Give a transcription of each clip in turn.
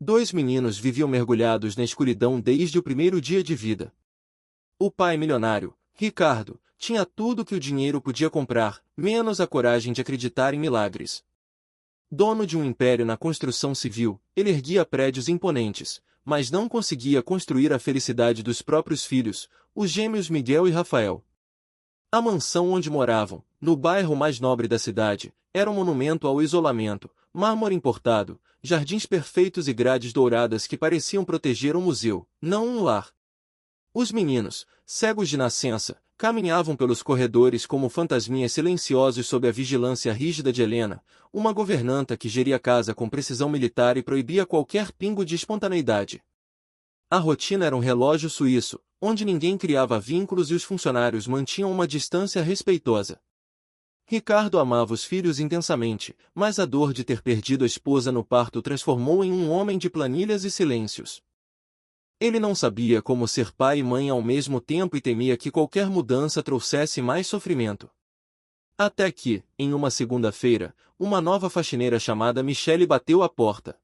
Dois meninos viviam mergulhados na escuridão desde o primeiro dia de vida. O pai milionário, Ricardo, tinha tudo que o dinheiro podia comprar, menos a coragem de acreditar em milagres. Dono de um império na construção civil, ele erguia prédios imponentes, mas não conseguia construir a felicidade dos próprios filhos, os gêmeos Miguel e Rafael. A mansão onde moravam, no bairro mais nobre da cidade, era um monumento ao isolamento, mármore importado, jardins perfeitos e grades douradas que pareciam proteger um museu, não um lar. Os meninos, cegos de nascença, caminhavam pelos corredores como fantasminhas silenciosos sob a vigilância rígida de Helena, uma governanta que geria a casa com precisão militar e proibia qualquer pingo de espontaneidade. A rotina era um relógio suíço, onde ninguém criava vínculos e os funcionários mantinham uma distância respeitosa. Ricardo amava os filhos intensamente, mas a dor de ter perdido a esposa no parto o transformou em um homem de planilhas e silêncios. Ele não sabia como ser pai e mãe ao mesmo tempo e temia que qualquer mudança trouxesse mais sofrimento. Até que, em uma segunda-feira, uma nova faxineira chamada Michele bateu à porta.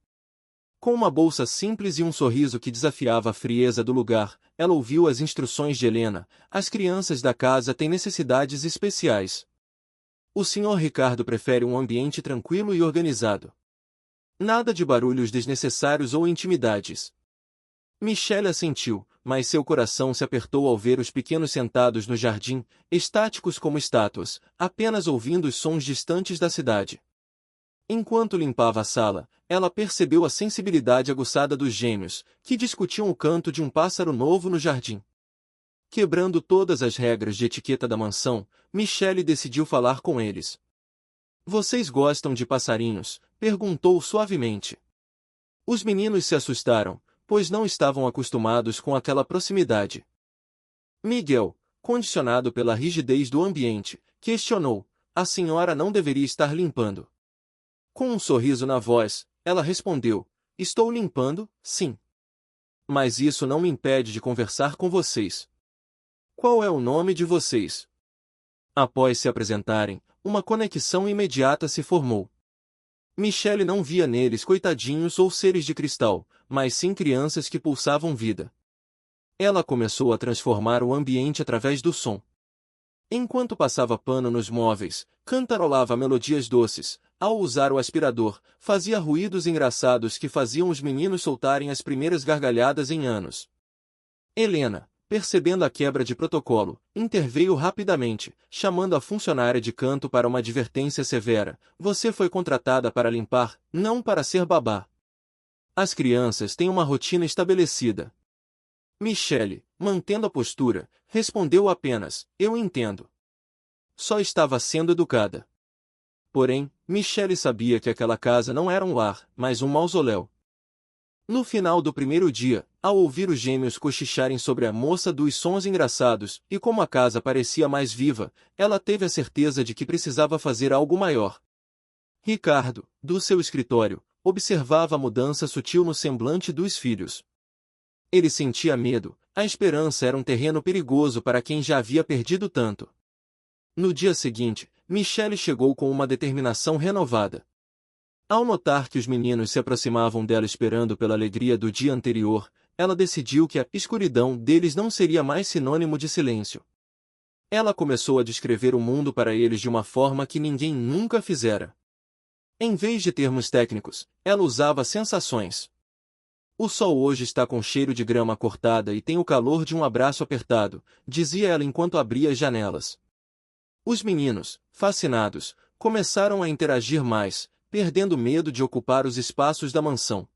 Com uma bolsa simples e um sorriso que desafiava a frieza do lugar, ela ouviu as instruções de Helena: as crianças da casa têm necessidades especiais. O Sr. Ricardo prefere um ambiente tranquilo e organizado. Nada de barulhos desnecessários ou intimidades. Michele assentiu, mas seu coração se apertou ao ver os pequenos sentados no jardim, estáticos como estátuas, apenas ouvindo os sons distantes da cidade. Enquanto limpava a sala, ela percebeu a sensibilidade aguçada dos gêmeos, que discutiam o canto de um pássaro novo no jardim. Quebrando todas as regras de etiqueta da mansão, Michele decidiu falar com eles. "Vocês gostam de passarinhos?" perguntou suavemente. Os meninos se assustaram, pois não estavam acostumados com aquela proximidade. Miguel, condicionado pela rigidez do ambiente, questionou: "A senhora não deveria estar limpando?" Com um sorriso na voz, ela respondeu: "Estou limpando, sim. Mas isso não me impede de conversar com vocês." "Qual é o nome de vocês?" Após se apresentarem, uma conexão imediata se formou. Michele não via neles coitadinhos ou seres de cristal, mas sim crianças que pulsavam vida. Ela começou a transformar o ambiente através do som. Enquanto passava pano nos móveis, cantarolava melodias doces. Ao usar o aspirador, fazia ruídos engraçados que faziam os meninos soltarem as primeiras gargalhadas em anos. Helena, percebendo a quebra de protocolo, interveio rapidamente, chamando a funcionária de canto para uma advertência severa: "Você foi contratada para limpar, não para ser babá. As crianças têm uma rotina estabelecida." Michele, mantendo a postura, respondeu apenas: "Eu entendo." Só estava sendo educada. Porém, Michele sabia que aquela casa não era um lar, mas um mausoléu. No final do primeiro dia, ao ouvir os gêmeos cochicharem sobre a moça dos sons engraçados, e como a casa parecia mais viva, ela teve a certeza de que precisava fazer algo maior. Ricardo, do seu escritório, observava a mudança sutil no semblante dos filhos. Ele sentia medo, a esperança era um terreno perigoso para quem já havia perdido tanto. No dia seguinte, Michele chegou com uma determinação renovada. Ao notar que os meninos se aproximavam dela esperando pela alegria do dia anterior, ela decidiu que a escuridão deles não seria mais sinônimo de silêncio. Ela começou a descrever o mundo para eles de uma forma que ninguém nunca fizera. Em vez de termos técnicos, ela usava sensações. "O sol hoje está com cheiro de grama cortada e tem o calor de um abraço apertado", dizia ela enquanto abria as janelas. Os meninos, fascinados, começaram a interagir mais, perdendo medo de ocupar os espaços da mansão.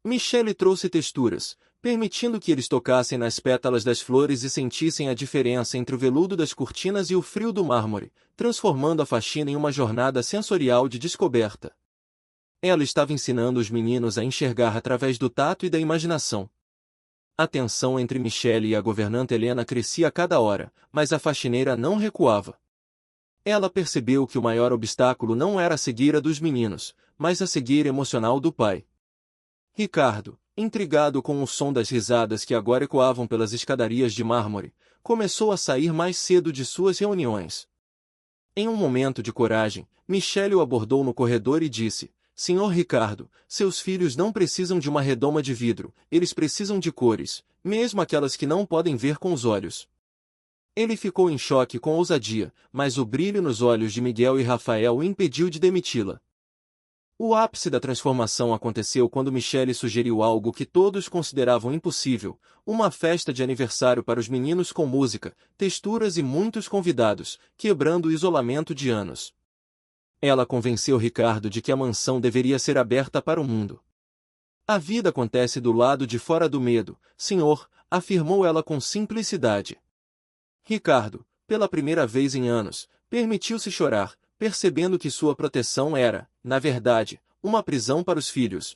Michele trouxe texturas, permitindo que eles tocassem nas pétalas das flores e sentissem a diferença entre o veludo das cortinas e o frio do mármore, transformando a faxina em uma jornada sensorial de descoberta. Ela estava ensinando os meninos a enxergar através do tato e da imaginação. A tensão entre Michele e a governanta Helena crescia a cada hora, mas a faxineira não recuava. Ela percebeu que o maior obstáculo não era a cegueira dos meninos, mas a cegueira emocional do pai. Ricardo, intrigado com o som das risadas que agora ecoavam pelas escadarias de mármore, começou a sair mais cedo de suas reuniões. Em um momento de coragem, Michele o abordou no corredor e disse: Senhor Ricardo, seus filhos não precisam de uma redoma de vidro, eles precisam de cores, mesmo aquelas que não podem ver com os olhos. Ele ficou em choque com ousadia, mas o brilho nos olhos de Miguel e Rafael o impediu de demiti-la. O ápice da transformação aconteceu quando Michele sugeriu algo que todos consideravam impossível, uma festa de aniversário para os meninos com música, texturas e muitos convidados, quebrando o isolamento de anos. Ela convenceu Ricardo de que a mansão deveria ser aberta para o mundo. A vida acontece do lado de fora do medo, senhor, afirmou ela com simplicidade. Ricardo, pela primeira vez em anos, permitiu-se chorar, percebendo que sua proteção era, na verdade, uma prisão para os filhos.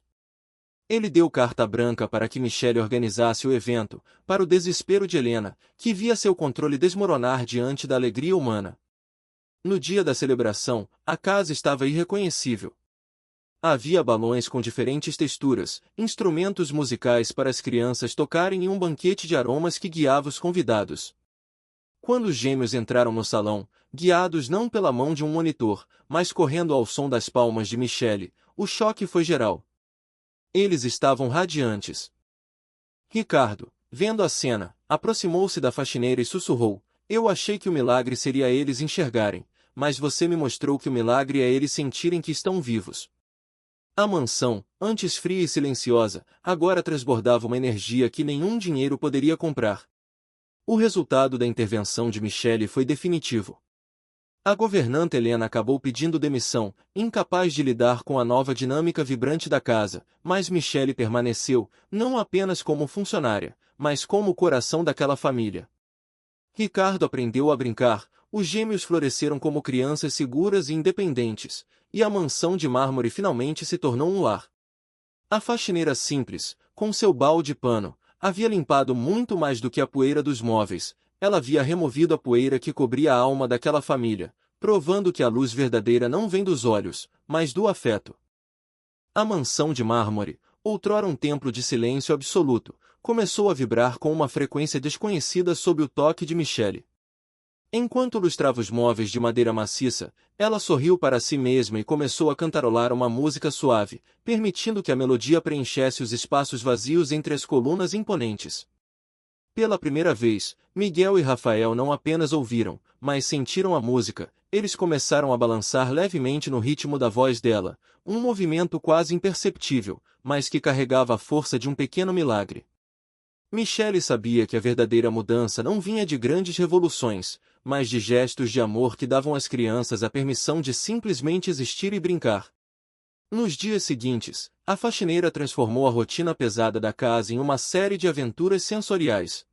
Ele deu carta branca para que Michele organizasse o evento, para o desespero de Helena, que via seu controle desmoronar diante da alegria humana. No dia da celebração, a casa estava irreconhecível. Havia balões com diferentes texturas, instrumentos musicais para as crianças tocarem e um banquete de aromas que guiava os convidados. Quando os gêmeos entraram no salão, guiados não pela mão de um monitor, mas correndo ao som das palmas de Michele, o choque foi geral. Eles estavam radiantes. Ricardo, vendo a cena, aproximou-se da faxineira e sussurrou: eu achei que o milagre seria eles enxergarem, mas você me mostrou que o milagre é eles sentirem que estão vivos. A mansão, antes fria e silenciosa, agora transbordava uma energia que nenhum dinheiro poderia comprar. O resultado da intervenção de Michele foi definitivo. A governanta Helena acabou pedindo demissão, incapaz de lidar com a nova dinâmica vibrante da casa, mas Michele permaneceu, não apenas como funcionária, mas como o coração daquela família. Ricardo aprendeu a brincar, os gêmeos floresceram como crianças seguras e independentes, e a mansão de mármore finalmente se tornou um lar. A faxineira simples, com seu balde de pano, havia limpado muito mais do que a poeira dos móveis. Ela havia removido a poeira que cobria a alma daquela família, provando que a luz verdadeira não vem dos olhos, mas do afeto. A mansão de mármore, outrora um templo de silêncio absoluto, começou a vibrar com uma frequência desconhecida sob o toque de Michele. Enquanto lustrava os móveis de madeira maciça, ela sorriu para si mesma e começou a cantarolar uma música suave, permitindo que a melodia preenchesse os espaços vazios entre as colunas imponentes. Pela primeira vez, Miguel e Rafael não apenas ouviram, mas sentiram a música. Eles começaram a balançar levemente no ritmo da voz dela, um movimento quase imperceptível, mas que carregava a força de um pequeno milagre. Michele sabia que a verdadeira mudança não vinha de grandes revoluções, mas de gestos de amor que davam às crianças a permissão de simplesmente existir e brincar. Nos dias seguintes, a faxineira transformou a rotina pesada da casa em uma série de aventuras sensoriais.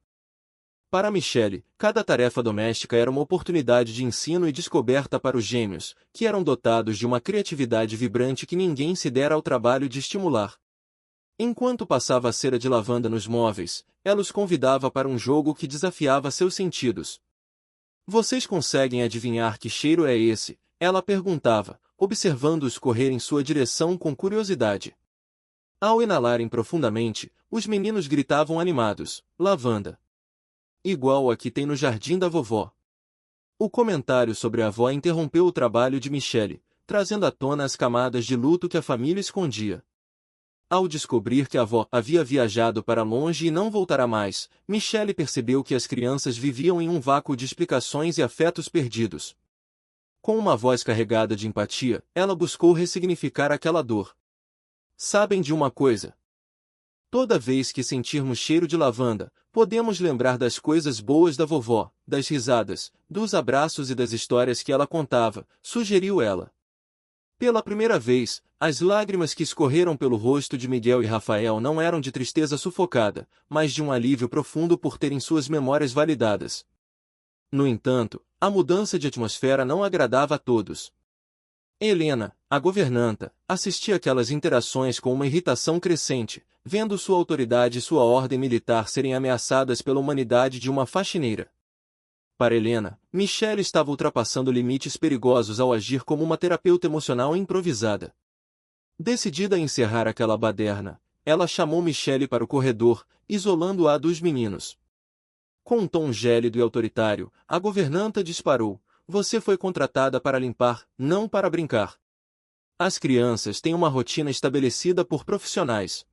Para Michele, cada tarefa doméstica era uma oportunidade de ensino e descoberta para os gêmeos, que eram dotados de uma criatividade vibrante que ninguém se dera ao trabalho de estimular. Enquanto passava a cera de lavanda nos móveis, ela os convidava para um jogo que desafiava seus sentidos. Vocês conseguem adivinhar que cheiro é esse? Ela perguntava, observando-os correr em sua direção com curiosidade. Ao inalarem profundamente, os meninos gritavam animados: lavanda! Igual a que tem no jardim da vovó. O comentário sobre a avó interrompeu o trabalho de Michele, trazendo à tona as camadas de luto que a família escondia. Ao descobrir que a avó havia viajado para longe e não voltará mais, Michele percebeu que as crianças viviam em um vácuo de explicações e afetos perdidos. Com uma voz carregada de empatia, ela buscou ressignificar aquela dor. Sabem de uma coisa? Toda vez que sentirmos cheiro de lavanda, podemos lembrar das coisas boas da vovó, das risadas, dos abraços e das histórias que ela contava, sugeriu ela. Pela primeira vez, as lágrimas que escorreram pelo rosto de Miguel e Rafael não eram de tristeza sufocada, mas de um alívio profundo por terem suas memórias validadas. No entanto, a mudança de atmosfera não agradava a todos. Helena, a governanta, assistia aquelas interações com uma irritação crescente, vendo sua autoridade e sua ordem militar serem ameaçadas pela humanidade de uma faxineira. Para Helena, Michele estava ultrapassando limites perigosos ao agir como uma terapeuta emocional improvisada. Decidida a encerrar aquela baderna, ela chamou Michele para o corredor, isolando-a dos meninos. Com um tom gélido e autoritário, a governanta disparou: você foi contratada para limpar, não para brincar. As crianças têm uma rotina estabelecida por profissionais.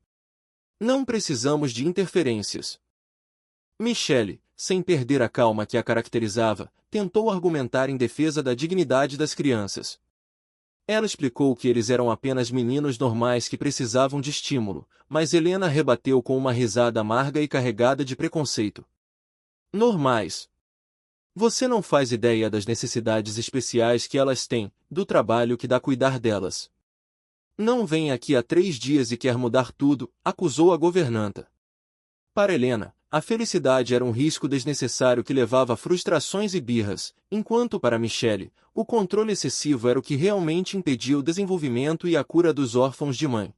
Não precisamos de interferências. Michelle, sem perder a calma que a caracterizava, tentou argumentar em defesa da dignidade das crianças. Ela explicou que eles eram apenas meninos normais que precisavam de estímulo, mas Helena rebateu com uma risada amarga e carregada de preconceito. Normais. Você não faz ideia das necessidades especiais que elas têm, do trabalho que dá cuidar delas. Não vem aqui há 3 dias e quer mudar tudo, acusou a governanta. Para Helena, a felicidade era um risco desnecessário que levava a frustrações e birras, enquanto para Michelle, o controle excessivo era o que realmente impedia o desenvolvimento e a cura dos órfãos de mãe.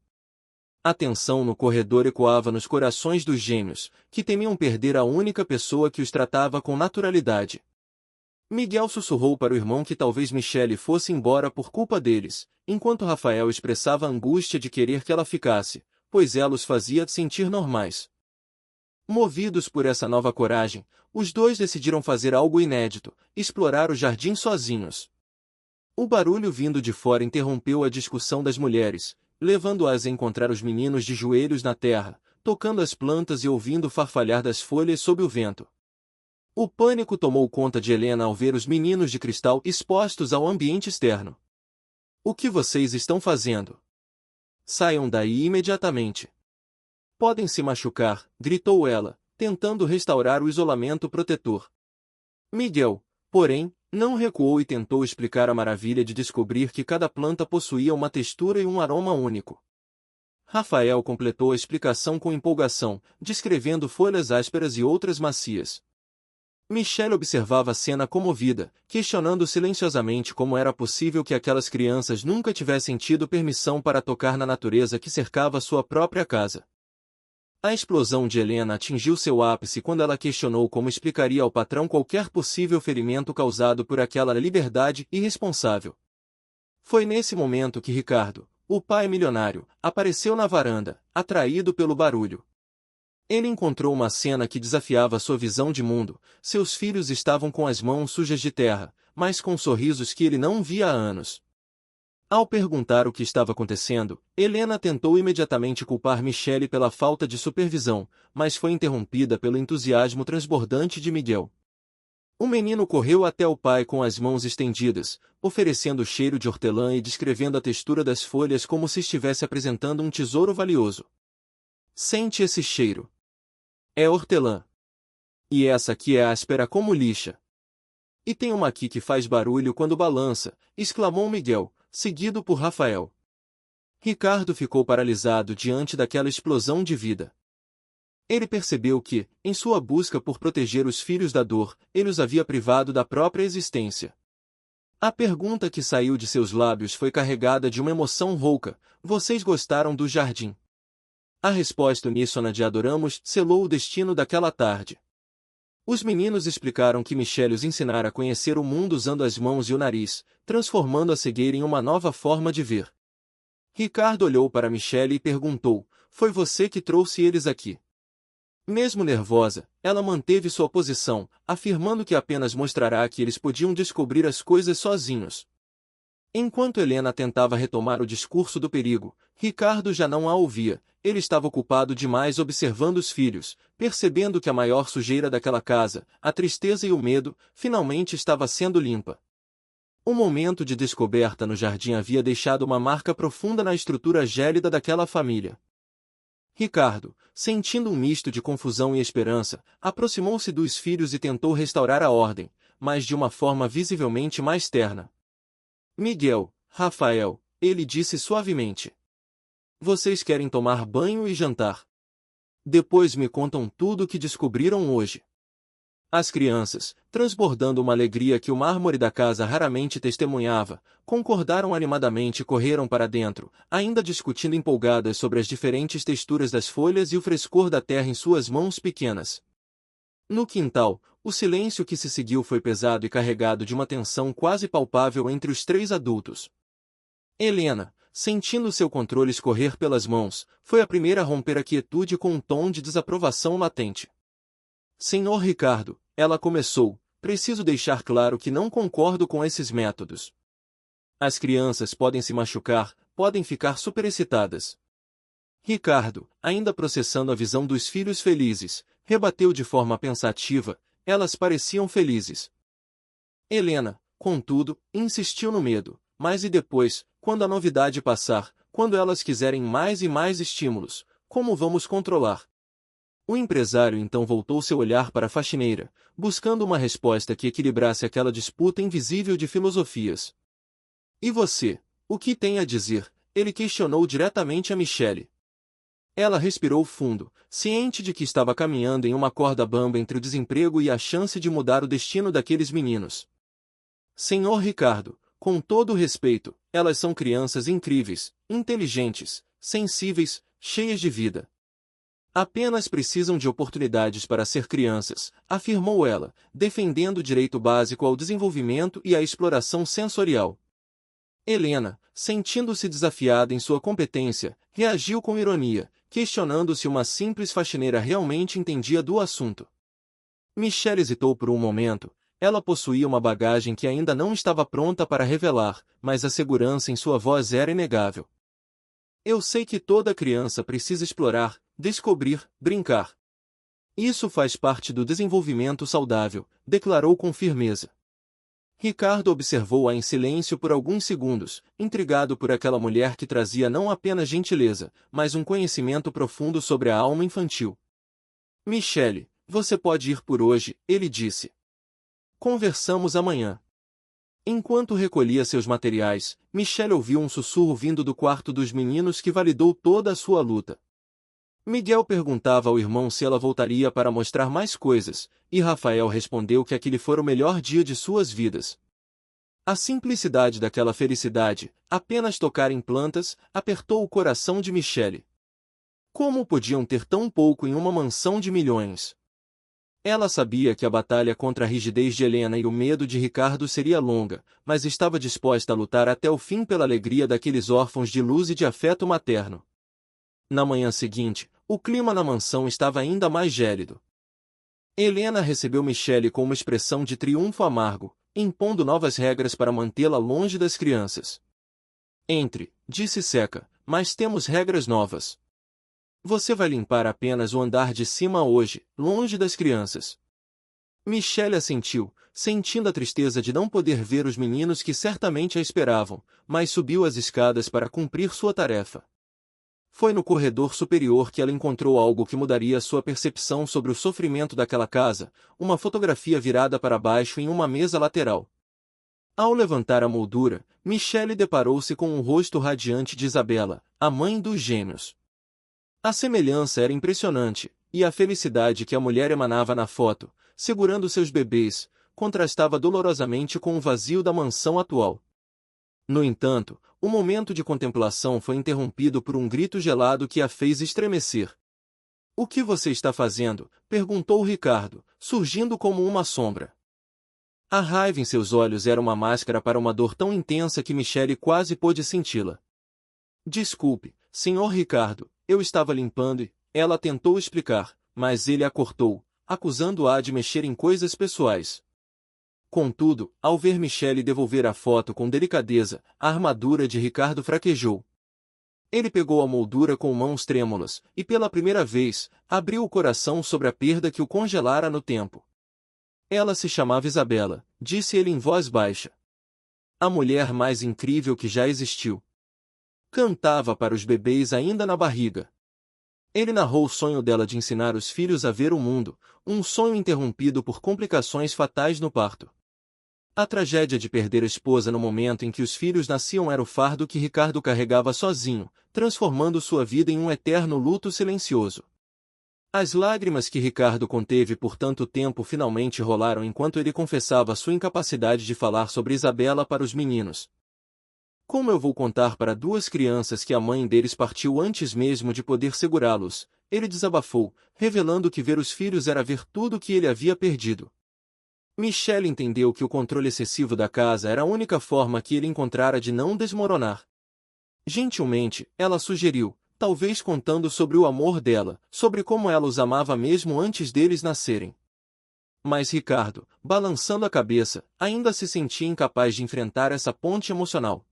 A tensão no corredor ecoava nos corações dos gêmeos, que temiam perder a única pessoa que os tratava com naturalidade. Miguel sussurrou para o irmão que talvez Michelle fosse embora por culpa deles, enquanto Rafael expressava a angústia de querer que ela ficasse, pois ela os fazia sentir normais. Movidos por essa nova coragem, os dois decidiram fazer algo inédito, explorar o jardim sozinhos. O barulho vindo de fora interrompeu a discussão das mulheres, levando-as a encontrar os meninos de joelhos na terra, tocando as plantas e ouvindo o farfalhar das folhas sob o vento. O pânico tomou conta de Helena ao ver os meninos de cristal expostos ao ambiente externo. O que vocês estão fazendo? Saiam daí imediatamente. Podem se machucar, gritou ela, tentando restaurar o isolamento protetor. Miguel, porém, não recuou e tentou explicar a maravilha de descobrir que cada planta possuía uma textura e um aroma único. Rafael completou a explicação com empolgação, descrevendo folhas ásperas e outras macias. Michelle observava a cena comovida, questionando silenciosamente como era possível que aquelas crianças nunca tivessem tido permissão para tocar na natureza que cercava sua própria casa. A explosão de Helena atingiu seu ápice quando ela questionou como explicaria ao patrão qualquer possível ferimento causado por aquela liberdade irresponsável. Foi nesse momento que Ricardo, o pai milionário, apareceu na varanda, atraído pelo barulho. Ele encontrou uma cena que desafiava sua visão de mundo. Seus filhos estavam com as mãos sujas de terra, mas com sorrisos que ele não via há anos. Ao perguntar o que estava acontecendo, Helena tentou imediatamente culpar Michelle pela falta de supervisão, mas foi interrompida pelo entusiasmo transbordante de Miguel. O menino correu até o pai com as mãos estendidas, oferecendo cheiro de hortelã e descrevendo a textura das folhas como se estivesse apresentando um tesouro valioso. Sente esse cheiro. É hortelã. E essa aqui é áspera como lixa. E tem uma aqui que faz barulho quando balança, exclamou Miguel, seguido por Rafael. Ricardo ficou paralisado diante daquela explosão de vida. Ele percebeu que, em sua busca por proteger os filhos da dor, ele os havia privado da própria existência. A pergunta que saiu de seus lábios foi carregada de uma emoção rouca: vocês gostaram do jardim? A resposta uníssona de adoramos selou o destino daquela tarde. Os meninos explicaram que Michelle os ensinara a conhecer o mundo usando as mãos e o nariz, transformando a cegueira em uma nova forma de ver. Ricardo olhou para Michelle e perguntou: foi você que trouxe eles aqui? Mesmo nervosa, ela manteve sua posição, afirmando que apenas mostrará que eles podiam descobrir as coisas sozinhos. Enquanto Helena tentava retomar o discurso do perigo, Ricardo já não a ouvia. Ele estava ocupado demais observando os filhos, percebendo que a maior sujeira daquela casa, a tristeza e o medo, finalmente estava sendo limpa. O momento de descoberta no jardim havia deixado uma marca profunda na estrutura gélida daquela família. Ricardo, sentindo um misto de confusão e esperança, aproximou-se dos filhos e tentou restaurar a ordem, mas de uma forma visivelmente mais terna. Miguel, Rafael, ele disse suavemente. Vocês querem tomar banho e jantar. Depois me contam tudo o que descobriram hoje. As crianças, transbordando uma alegria que o mármore da casa raramente testemunhava, concordaram animadamente e correram para dentro, ainda discutindo empolgadas sobre as diferentes texturas das folhas e o frescor da terra em suas mãos pequenas. No quintal, o silêncio que se seguiu foi pesado e carregado de uma tensão quase palpável entre os 3 adultos. Helena, sentindo seu controle escorrer pelas mãos, foi a primeira a romper a quietude com um tom de desaprovação latente. Senhor Ricardo, ela começou, preciso deixar claro que não concordo com esses métodos. As crianças podem se machucar, podem ficar superexcitadas. Ricardo, ainda processando a visão dos filhos felizes, rebateu de forma pensativa: elas pareciam felizes. Helena, contudo, insistiu no medo. Mas e depois, quando a novidade passar, quando elas quiserem mais e mais estímulos, como vamos controlar? O empresário então voltou seu olhar para a faxineira, buscando uma resposta que equilibrasse aquela disputa invisível de filosofias. E você, o que tem a dizer? Ele questionou diretamente a Michelle. Ela respirou fundo, ciente de que estava caminhando em uma corda bamba entre o desemprego e a chance de mudar o destino daqueles meninos. Senhor Ricardo, com todo o respeito, elas são crianças incríveis, inteligentes, sensíveis, cheias de vida. Apenas precisam de oportunidades para ser crianças, afirmou ela, defendendo o direito básico ao desenvolvimento e à exploração sensorial. Helena, sentindo-se desafiada em sua competência, reagiu com ironia, questionando se uma simples faxineira realmente entendia do assunto. Michelle hesitou por um momento. Ela possuía uma bagagem que ainda não estava pronta para revelar, mas a segurança em sua voz era inegável. Eu sei que toda criança precisa explorar, descobrir, brincar. Isso faz parte do desenvolvimento saudável, declarou com firmeza. Ricardo observou-a em silêncio por alguns segundos, intrigado por aquela mulher que trazia não apenas gentileza, mas um conhecimento profundo sobre a alma infantil. Michelle, você pode ir por hoje, ele disse. Conversamos amanhã. Enquanto recolhia seus materiais, Michelle ouviu um sussurro vindo do quarto dos meninos que validou toda a sua luta. Miguel perguntava ao irmão se ela voltaria para mostrar mais coisas, e Rafael respondeu que aquele fora o melhor dia de suas vidas. A simplicidade daquela felicidade, apenas tocar em plantas, apertou o coração de Michelle. Como podiam ter tão pouco em uma mansão de milhões? Ela sabia que a batalha contra a rigidez de Helena e o medo de Ricardo seria longa, mas estava disposta a lutar até o fim pela alegria daqueles órfãos de luz e de afeto materno. Na manhã seguinte, o clima na mansão estava ainda mais gélido. Helena recebeu Michelle com uma expressão de triunfo amargo, impondo novas regras para mantê-la longe das crianças. Entre, disse seca, mas temos regras novas. Você vai limpar apenas o andar de cima hoje, longe das crianças. Michelle assentiu, sentindo a tristeza de não poder ver os meninos que certamente a esperavam, mas subiu as escadas para cumprir sua tarefa. Foi no corredor superior que ela encontrou algo que mudaria sua percepção sobre o sofrimento daquela casa, uma fotografia virada para baixo em uma mesa lateral. Ao levantar a moldura, Michelle deparou-se com o rosto radiante de Isabela, a mãe dos gêmeos. A semelhança era impressionante, e a felicidade que a mulher emanava na foto, segurando seus bebês, contrastava dolorosamente com o vazio da mansão atual. No entanto, o momento de contemplação foi interrompido por um grito gelado que a fez estremecer. — O que você está fazendo? Perguntou Ricardo, surgindo como uma sombra. A raiva em seus olhos era uma máscara para uma dor tão intensa que Michelle quase pôde senti-la. — Desculpe, senhor Ricardo, eu estava limpando e... Ela tentou explicar, mas ele a cortou, acusando-a de mexer em coisas pessoais. Contudo, ao ver Michelle devolver a foto com delicadeza, a armadura de Ricardo fraquejou. Ele pegou a moldura com mãos trêmulas, e pela primeira vez, abriu o coração sobre a perda que o congelara no tempo. Ela se chamava Isabela, disse ele em voz baixa. A mulher mais incrível que já existiu. Cantava para os bebês ainda na barriga. Ele narrou o sonho dela de ensinar os filhos a ver o mundo, um sonho interrompido por complicações fatais no parto. A tragédia de perder a esposa no momento em que os filhos nasciam era o fardo que Ricardo carregava sozinho, transformando sua vida em um eterno luto silencioso. As lágrimas que Ricardo conteve por tanto tempo finalmente rolaram enquanto ele confessava sua incapacidade de falar sobre Isabela para os meninos. Como eu vou contar para duas crianças que a mãe deles partiu antes mesmo de poder segurá-los? Ele desabafou, revelando que ver os filhos era ver tudo o que ele havia perdido. Michelle entendeu que o controle excessivo da casa era a única forma que ele encontrara de não desmoronar. Gentilmente, ela sugeriu, talvez contando sobre o amor dela, sobre como ela os amava mesmo antes deles nascerem. Mas Ricardo, balançando a cabeça, ainda se sentia incapaz de enfrentar essa ponte emocional.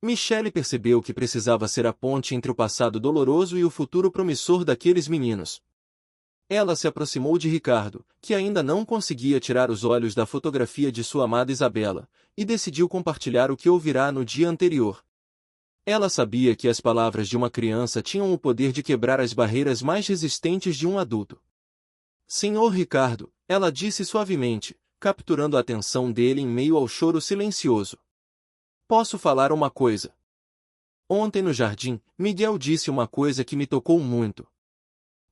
Michelle percebeu que precisava ser a ponte entre o passado doloroso e o futuro promissor daqueles meninos. Ela se aproximou de Ricardo, que ainda não conseguia tirar os olhos da fotografia de sua amada Isabela, e decidiu compartilhar o que ouvirá no dia anterior. Ela sabia que as palavras de uma criança tinham o poder de quebrar as barreiras mais resistentes de um adulto. Senhor Ricardo, ela disse suavemente, capturando a atenção dele em meio ao choro silencioso. Posso falar uma coisa? Ontem no jardim, Miguel disse uma coisa que me tocou muito.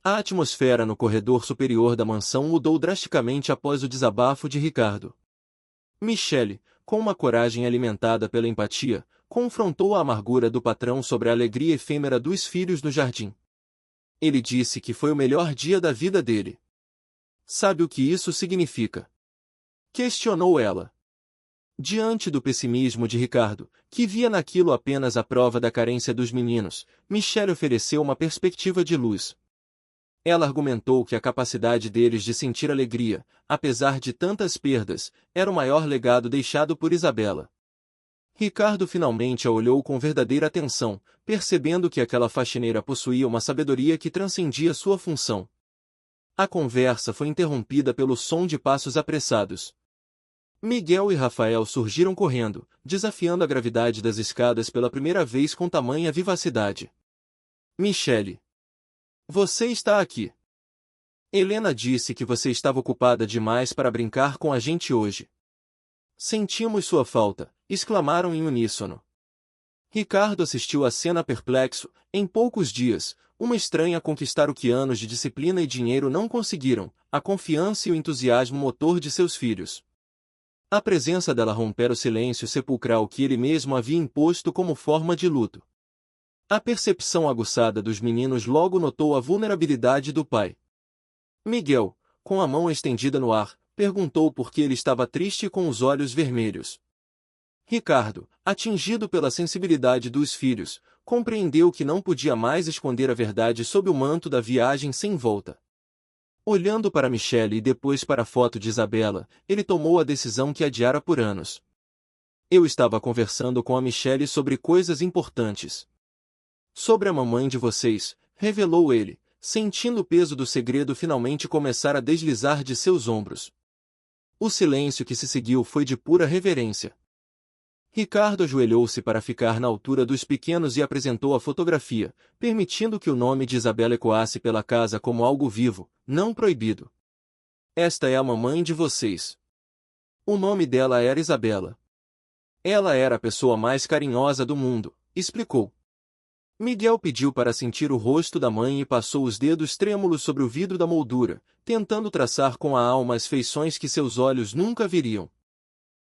A atmosfera no corredor superior da mansão mudou drasticamente após o desabafo de Ricardo. Michelle, com uma coragem alimentada pela empatia, confrontou a amargura do patrão sobre a alegria efêmera dos filhos no jardim. Ele disse que foi o melhor dia da vida dele. Sabe o que isso significa? Questionou ela. Diante do pessimismo de Ricardo, que via naquilo apenas a prova da carência dos meninos, Michelle ofereceu uma perspectiva de luz. Ela argumentou que a capacidade deles de sentir alegria, apesar de tantas perdas, era o maior legado deixado por Isabela. Ricardo finalmente a olhou com verdadeira atenção, percebendo que aquela faxineira possuía uma sabedoria que transcendia sua função. A conversa foi interrompida pelo som de passos apressados. Miguel e Rafael surgiram correndo, desafiando a gravidade das escadas pela primeira vez com tamanha vivacidade. Michelle. Você está aqui. Helena disse que você estava ocupada demais para brincar com a gente hoje. Sentimos sua falta, exclamaram em uníssono. Ricardo assistiu a cena perplexo. Em poucos dias, uma estranha conquistar o que anos de disciplina e dinheiro não conseguiram, a confiança e o entusiasmo motor de seus filhos. A presença dela rompera o silêncio sepulcral que ele mesmo havia imposto como forma de luto. A percepção aguçada dos meninos logo notou a vulnerabilidade do pai. Miguel, com a mão estendida no ar, perguntou por que ele estava triste com os olhos vermelhos. Ricardo, atingido pela sensibilidade dos filhos, compreendeu que não podia mais esconder a verdade sob o manto da viagem sem volta. Olhando para Michelle e depois para a foto de Isabela, ele tomou a decisão que adiara por anos. Eu estava conversando com a Michelle sobre coisas importantes. Sobre a mamãe de vocês, revelou ele, sentindo o peso do segredo finalmente começar a deslizar de seus ombros. O silêncio que se seguiu foi de pura reverência. Ricardo ajoelhou-se para ficar na altura dos pequenos e apresentou a fotografia, permitindo que o nome de Isabela ecoasse pela casa como algo vivo, não proibido. Esta é a mamãe de vocês. O nome dela era Isabela. Ela era a pessoa mais carinhosa do mundo, explicou. Miguel pediu para sentir o rosto da mãe e passou os dedos trêmulos sobre o vidro da moldura, tentando traçar com a alma as feições que seus olhos nunca viriam.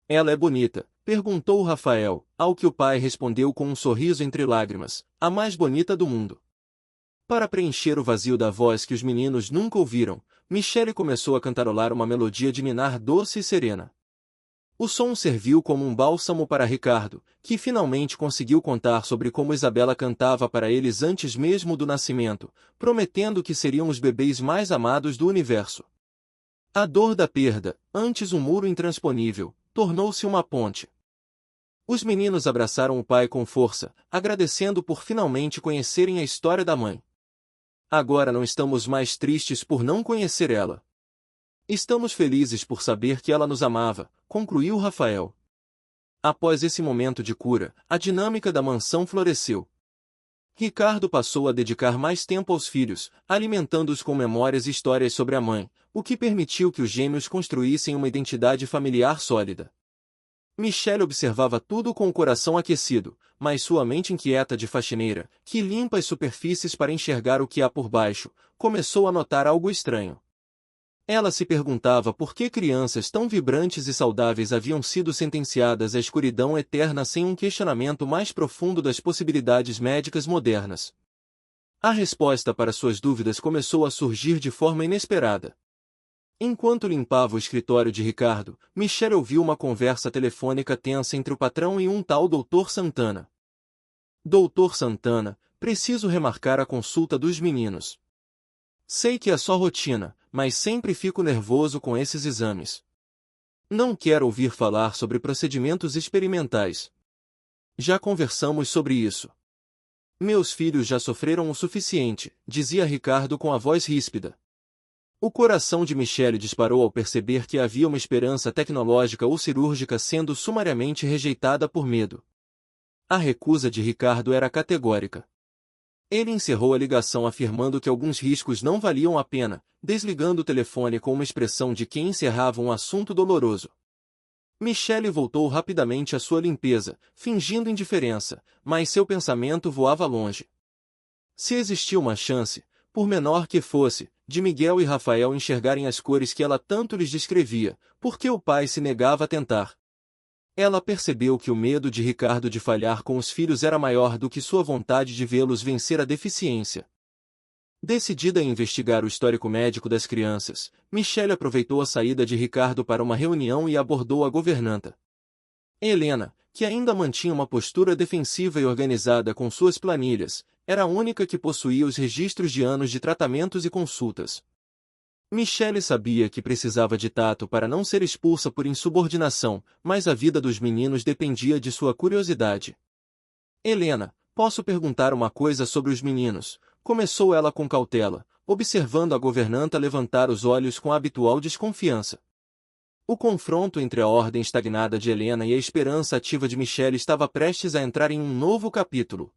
Ela é bonita, perguntou Rafael, ao que o pai respondeu com um sorriso entre lágrimas, a mais bonita do mundo. Para preencher o vazio da voz que os meninos nunca ouviram, Michelle começou a cantarolar uma melodia de ninar doce e serena. O som serviu como um bálsamo para Ricardo, que finalmente conseguiu contar sobre como Isabela cantava para eles antes mesmo do nascimento, prometendo que seriam os bebês mais amados do universo. A dor da perda, antes um muro intransponível, tornou-se uma ponte. Os meninos abraçaram o pai com força, agradecendo por finalmente conhecerem a história da mãe. Agora não estamos mais tristes por não conhecer ela. Estamos felizes por saber que ela nos amava, concluiu Rafael. Após esse momento de cura, a dinâmica da mansão floresceu. Ricardo passou a dedicar mais tempo aos filhos, alimentando-os com memórias e histórias sobre a mãe, o que permitiu que os gêmeos construíssem uma identidade familiar sólida. Michelle observava tudo com o coração aquecido, mas sua mente inquieta de faxineira, que limpa as superfícies para enxergar o que há por baixo, começou a notar algo estranho. Ela se perguntava por que crianças tão vibrantes e saudáveis haviam sido sentenciadas à escuridão eterna sem um questionamento mais profundo das possibilidades médicas modernas. A resposta para suas dúvidas começou a surgir de forma inesperada. Enquanto limpava o escritório de Ricardo, Michelle ouviu uma conversa telefônica tensa entre o patrão e um tal Dr. Santana. Dr. Santana, preciso remarcar a consulta dos meninos. Sei que é só rotina, mas sempre fico nervoso com esses exames. Não quero ouvir falar sobre procedimentos experimentais. Já conversamos sobre isso. Meus filhos já sofreram o suficiente, dizia Ricardo com a voz ríspida. O coração de Michelle disparou ao perceber que havia uma esperança tecnológica ou cirúrgica sendo sumariamente rejeitada por medo. A recusa de Ricardo era categórica. Ele encerrou a ligação afirmando que alguns riscos não valiam a pena, desligando o telefone com uma expressão de quem encerrava um assunto doloroso. Michelle voltou rapidamente à sua limpeza, fingindo indiferença, mas seu pensamento voava longe. Se existia uma chance, por menor que fosse, de Miguel e Rafael enxergarem as cores que ela tanto lhes descrevia, por que o pai se negava a tentar? Ela percebeu que o medo de Ricardo de falhar com os filhos era maior do que sua vontade de vê-los vencer a deficiência. Decidida a investigar o histórico médico das crianças, Michelle aproveitou a saída de Ricardo para uma reunião e abordou a governanta. Helena, que ainda mantinha uma postura defensiva e organizada com suas planilhas, era a única que possuía os registros de anos de tratamentos e consultas. Michelle sabia que precisava de tato para não ser expulsa por insubordinação, mas a vida dos meninos dependia de sua curiosidade. Helena, posso perguntar uma coisa sobre os meninos? Começou ela com cautela, observando a governanta levantar os olhos com a habitual desconfiança. O confronto entre a ordem estagnada de Helena e a esperança ativa de Michelle estava prestes a entrar em um novo capítulo.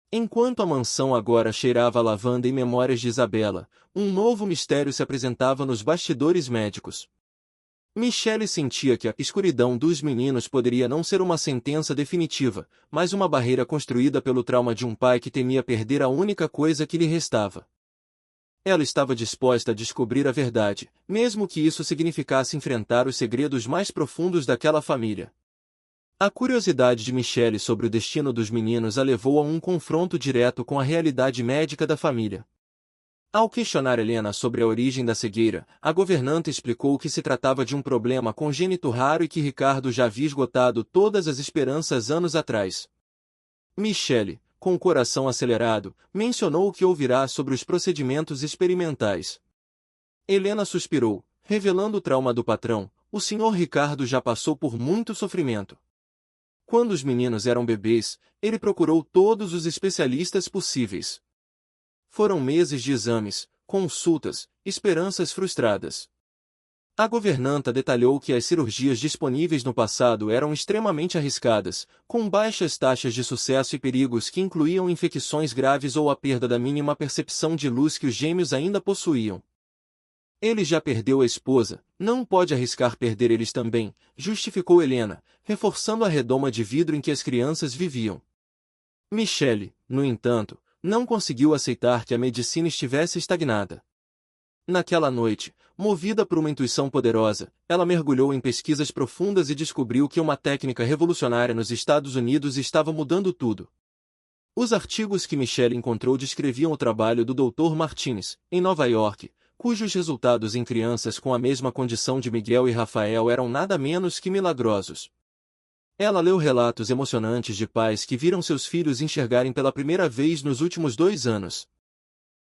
Enquanto a mansão agora cheirava a lavanda e memórias de Isabela, um novo mistério se apresentava nos bastidores médicos. Michelle sentia que a escuridão dos meninos poderia não ser uma sentença definitiva, mas uma barreira construída pelo trauma de um pai que temia perder a única coisa que lhe restava. Ela estava disposta a descobrir a verdade, mesmo que isso significasse enfrentar os segredos mais profundos daquela família. A curiosidade de Michelle sobre o destino dos meninos a levou a um confronto direto com a realidade médica da família. Ao questionar Helena sobre a origem da cegueira, a governanta explicou que se tratava de um problema congênito raro e que Ricardo já havia esgotado todas as esperanças anos atrás. Michelle, com o coração acelerado, mencionou o que ouvirá sobre os procedimentos experimentais. Helena suspirou, revelando o trauma do patrão. O Sr. Ricardo já passou por muito sofrimento. Quando os meninos eram bebês, ele procurou todos os especialistas possíveis. Foram meses de exames, consultas, esperanças frustradas. A governanta detalhou que as cirurgias disponíveis no passado eram extremamente arriscadas, com baixas taxas de sucesso e perigos que incluíam infecções graves ou a perda da mínima percepção de luz que os gêmeos ainda possuíam. Ele já perdeu a esposa, não pode arriscar perder eles também, justificou Helena, reforçando a redoma de vidro em que as crianças viviam. Michelle, no entanto, não conseguiu aceitar que a medicina estivesse estagnada. Naquela noite, movida por uma intuição poderosa, ela mergulhou em pesquisas profundas e descobriu que uma técnica revolucionária nos Estados Unidos estava mudando tudo. Os artigos que Michelle encontrou descreviam o trabalho do Dr. Martinez, em Nova York, cujos resultados em crianças com a mesma condição de Miguel e Rafael eram nada menos que milagrosos. Ela leu relatos emocionantes de pais que viram seus filhos enxergarem pela primeira vez nos últimos 2 anos.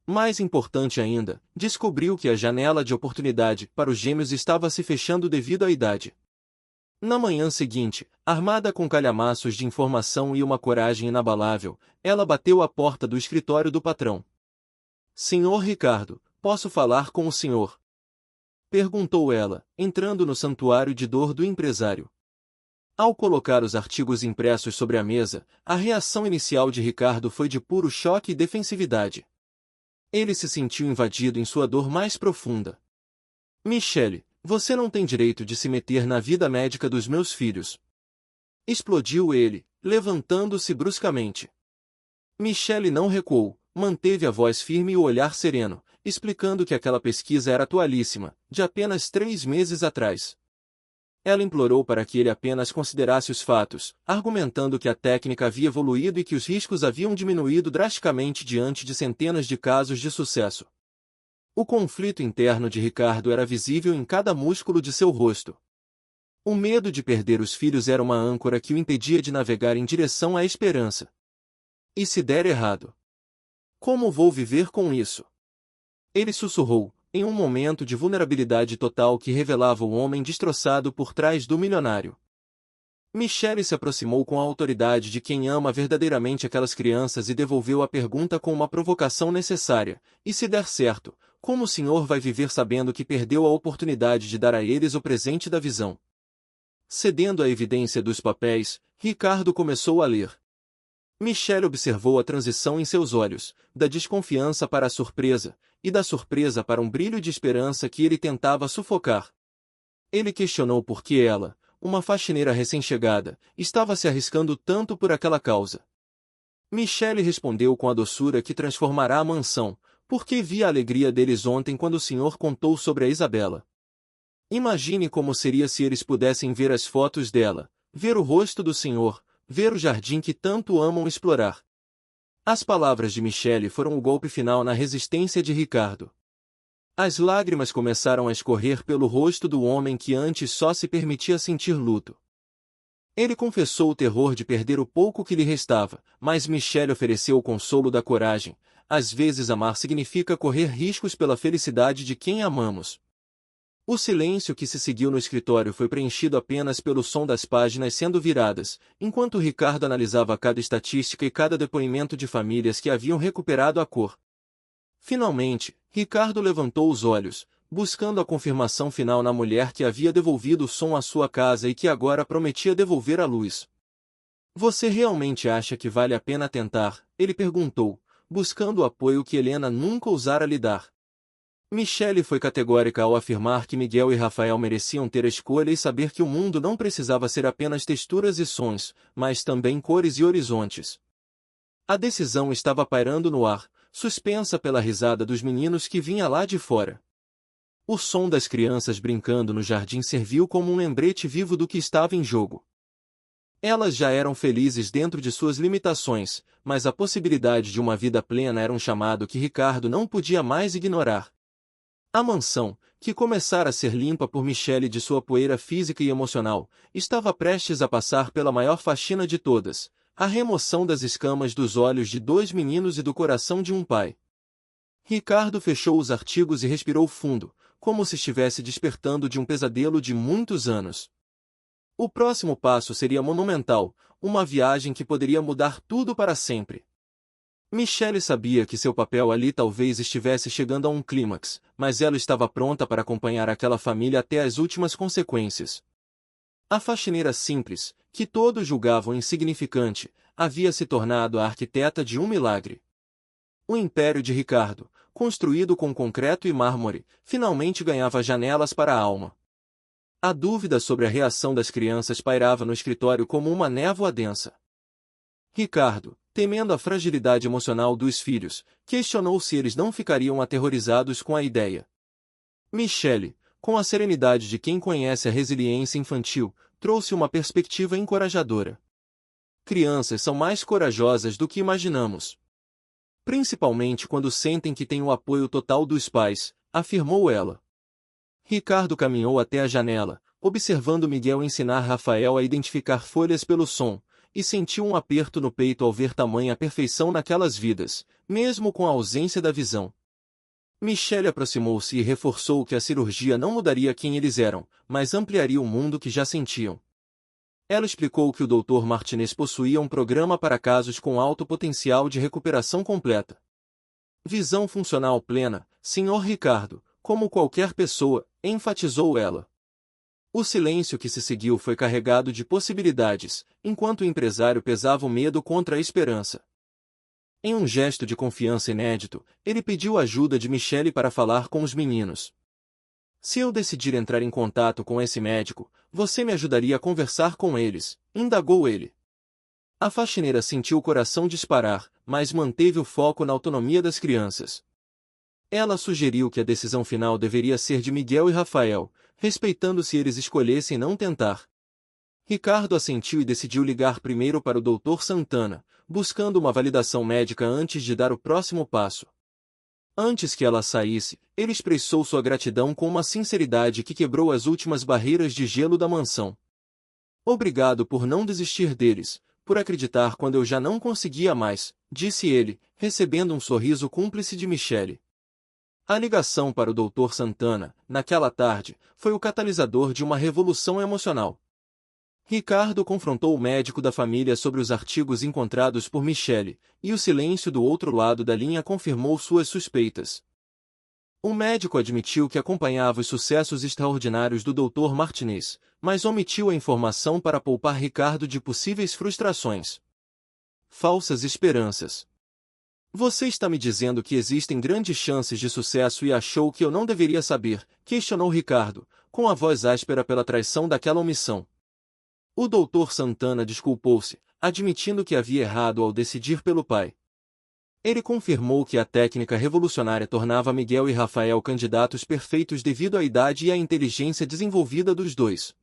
Mais importante ainda, descobriu que a janela de oportunidade para os gêmeos estava se fechando devido à idade. Na manhã seguinte, armada com calhamaços de informação e uma coragem inabalável, ela bateu à porta do escritório do patrão. Senhor Ricardo, posso falar com o senhor? Perguntou ela, entrando no santuário de dor do empresário. Ao colocar os artigos impressos sobre a mesa, a reação inicial de Ricardo foi de puro choque e defensividade. Ele se sentiu invadido em sua dor mais profunda. Michelle, você não tem direito de se meter na vida médica dos meus filhos. Explodiu ele, levantando-se bruscamente. Michelle não recuou, manteve a voz firme e o olhar sereno, explicando que aquela pesquisa era atualíssima, de apenas 3 meses atrás. Ela implorou para que ele apenas considerasse os fatos, argumentando que a técnica havia evoluído e que os riscos haviam diminuído drasticamente diante de centenas de casos de sucesso. O conflito interno de Ricardo era visível em cada músculo de seu rosto. O medo de perder os filhos era uma âncora que o impedia de navegar em direção à esperança. E se der errado? Como vou viver com isso? Ele sussurrou, em um momento de vulnerabilidade total que revelava o homem destroçado por trás do milionário. Michele se aproximou com a autoridade de quem ama verdadeiramente aquelas crianças e devolveu a pergunta com uma provocação necessária: e se der certo, como o senhor vai viver sabendo que perdeu a oportunidade de dar a eles o presente da visão? Cedendo à evidência dos papéis, Ricardo começou a ler. Michele observou a transição em seus olhos, da desconfiança para a surpresa, e da surpresa para um brilho de esperança que ele tentava sufocar. Ele questionou por que ela, uma faxineira recém-chegada, estava se arriscando tanto por aquela causa. Michele respondeu com a doçura que transformará a mansão, porque vi a alegria deles ontem quando o senhor contou sobre a Isabela. Imagine como seria se eles pudessem ver as fotos dela, ver o rosto do senhor, ver o jardim que tanto amam explorar. As palavras de Michele foram o golpe final na resistência de Ricardo. As lágrimas começaram a escorrer pelo rosto do homem que antes só se permitia sentir luto. Ele confessou o terror de perder o pouco que lhe restava, mas Michele ofereceu o consolo da coragem. Às vezes amar significa correr riscos pela felicidade de quem amamos. O silêncio que se seguiu no escritório foi preenchido apenas pelo som das páginas sendo viradas, enquanto Ricardo analisava cada estatística e cada depoimento de famílias que haviam recuperado a cor. Finalmente, Ricardo levantou os olhos, buscando a confirmação final na mulher que havia devolvido o som à sua casa e que agora prometia devolver a luz. Você realmente acha que vale a pena tentar? Ele perguntou, buscando o apoio que Helena nunca ousara lhe dar. Michele foi categórica ao afirmar que Miguel e Rafael mereciam ter a escolha e saber que o mundo não precisava ser apenas texturas e sons, mas também cores e horizontes. A decisão estava pairando no ar, suspensa pela risada dos meninos que vinha lá de fora. O som das crianças brincando no jardim serviu como um lembrete vivo do que estava em jogo. Elas já eram felizes dentro de suas limitações, mas a possibilidade de uma vida plena era um chamado que Ricardo não podia mais ignorar. A mansão, que começara a ser limpa por Michele de sua poeira física e emocional, estava prestes a passar pela maior faxina de todas, a remoção das escamas dos olhos de 2 meninos e do coração de um pai. Ricardo fechou os artigos e respirou fundo, como se estivesse despertando de um pesadelo de muitos anos. O próximo passo seria monumental, uma viagem que poderia mudar tudo para sempre. Michele sabia que seu papel ali talvez estivesse chegando a um clímax, mas ela estava pronta para acompanhar aquela família até as últimas consequências. A faxineira simples, que todos julgavam insignificante, havia se tornado a arquiteta de um milagre. O império de Ricardo, construído com concreto e mármore, finalmente ganhava janelas para a alma. A dúvida sobre a reação das crianças pairava no escritório como uma névoa densa. Ricardo, temendo a fragilidade emocional dos filhos, questionou se eles não ficariam aterrorizados com a ideia. Michele, com a serenidade de quem conhece a resiliência infantil, trouxe uma perspectiva encorajadora. Crianças são mais corajosas do que imaginamos. Principalmente quando sentem que têm o apoio total dos pais, afirmou ela. Ricardo caminhou até a janela, observando Miguel ensinar Rafael a identificar folhas pelo som, e sentiu um aperto no peito ao ver tamanha perfeição naquelas vidas, mesmo com a ausência da visão. Michele aproximou-se e reforçou que a cirurgia não mudaria quem eles eram, mas ampliaria o mundo que já sentiam. Ela explicou que o Dr. Martinez possuía um programa para casos com alto potencial de recuperação completa. Visão funcional plena, Sr. Ricardo, como qualquer pessoa, enfatizou ela. O silêncio que se seguiu foi carregado de possibilidades, enquanto o empresário pesava o medo contra a esperança. Em um gesto de confiança inédito, ele pediu ajuda de Michele para falar com os meninos. Se eu decidir entrar em contato com esse médico, você me ajudaria a conversar com eles, indagou ele. A faxineira sentiu o coração disparar, mas manteve o foco na autonomia das crianças. Ela sugeriu que a decisão final deveria ser de Miguel e Rafael, respeitando se eles escolhessem não tentar. Ricardo assentiu e decidiu ligar primeiro para o Dr. Santana, buscando uma validação médica antes de dar o próximo passo. Antes que ela saísse, ele expressou sua gratidão com uma sinceridade que quebrou as últimas barreiras de gelo da mansão. Obrigado por não desistir deles, por acreditar quando eu já não conseguia mais, disse ele, recebendo um sorriso cúmplice de Michele. A ligação para o Dr. Santana, naquela tarde, foi o catalisador de uma revolução emocional. Ricardo confrontou o médico da família sobre os artigos encontrados por Michele, e o silêncio do outro lado da linha confirmou suas suspeitas. O médico admitiu que acompanhava os sucessos extraordinários do Dr. Martinez, mas omitiu a informação para poupar Ricardo de possíveis frustrações. Falsas esperanças. Você está me dizendo que existem grandes chances de sucesso e achou que eu não deveria saber, questionou Ricardo, com a voz áspera pela traição daquela omissão. O Dr. Santana desculpou-se, admitindo que havia errado ao decidir pelo pai. Ele confirmou que a técnica revolucionária tornava Miguel e Rafael candidatos perfeitos devido à idade e à inteligência desenvolvida dos dois.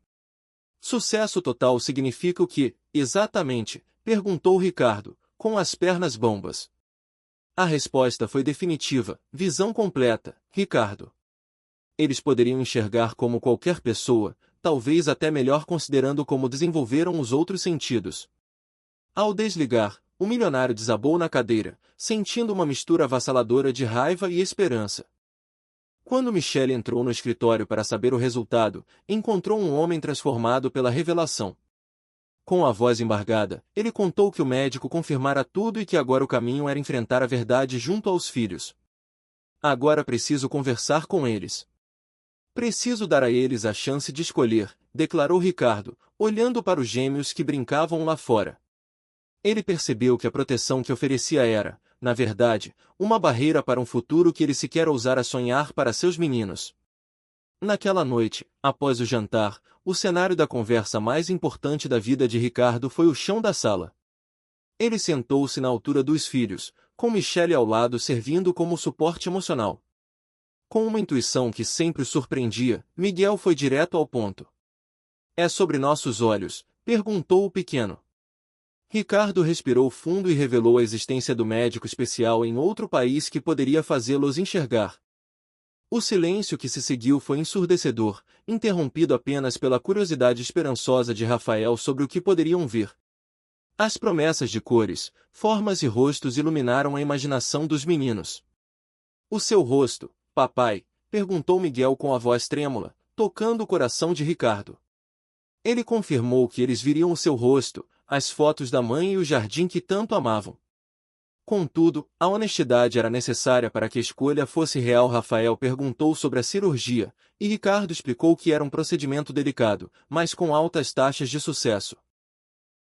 Sucesso total significa o quê, exatamente? Perguntou Ricardo, com as pernas bambas. A resposta foi definitiva, visão completa, Ricardo. Eles poderiam enxergar como qualquer pessoa, talvez até melhor considerando como desenvolveram os outros sentidos. Ao desligar, o milionário desabou na cadeira, sentindo uma mistura avassaladora de raiva e esperança. Quando Michele entrou no escritório para saber o resultado, encontrou um homem transformado pela revelação. Com a voz embargada, ele contou que o médico confirmara tudo e que agora o caminho era enfrentar a verdade junto aos filhos. Agora preciso conversar com eles. Preciso dar a eles a chance de escolher, declarou Ricardo, olhando para os gêmeos que brincavam lá fora. Ele percebeu que a proteção que oferecia era, na verdade, uma barreira para um futuro que ele sequer ousara sonhar para seus meninos. Naquela noite, após o jantar, o cenário da conversa mais importante da vida de Ricardo foi o chão da sala. Ele sentou-se na altura dos filhos, com Michele ao lado servindo como suporte emocional. Com uma intuição que sempre o surpreendia, Miguel foi direto ao ponto. É sobre nossos olhos, perguntou o pequeno. Ricardo respirou fundo e revelou a existência do médico especial em outro país que poderia fazê-los enxergar. O silêncio que se seguiu foi ensurdecedor, interrompido apenas pela curiosidade esperançosa de Rafael sobre o que poderiam ver. As promessas de cores, formas e rostos iluminaram a imaginação dos meninos. O seu rosto, papai? Perguntou Miguel com a voz trêmula, tocando o coração de Ricardo. Ele confirmou que eles viriam o seu rosto, as fotos da mãe e o jardim que tanto amavam. Contudo, a honestidade era necessária para que a escolha fosse real. Rafael perguntou sobre a cirurgia, e Ricardo explicou que era um procedimento delicado, mas com altas taxas de sucesso.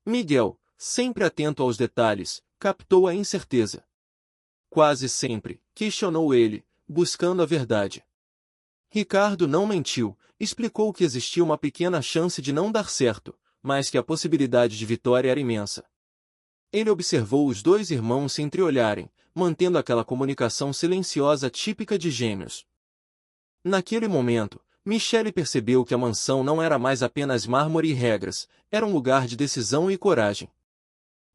Miguel, sempre atento aos detalhes, captou a incerteza. Quase sempre, questionou ele, buscando a verdade. Ricardo não mentiu, explicou que existia uma pequena chance de não dar certo, mas que a possibilidade de vitória era imensa. Ele observou os dois irmãos se entreolharem, mantendo aquela comunicação silenciosa típica de gêmeos. Naquele momento, Michele percebeu que a mansão não era mais apenas mármore e regras, era um lugar de decisão e coragem.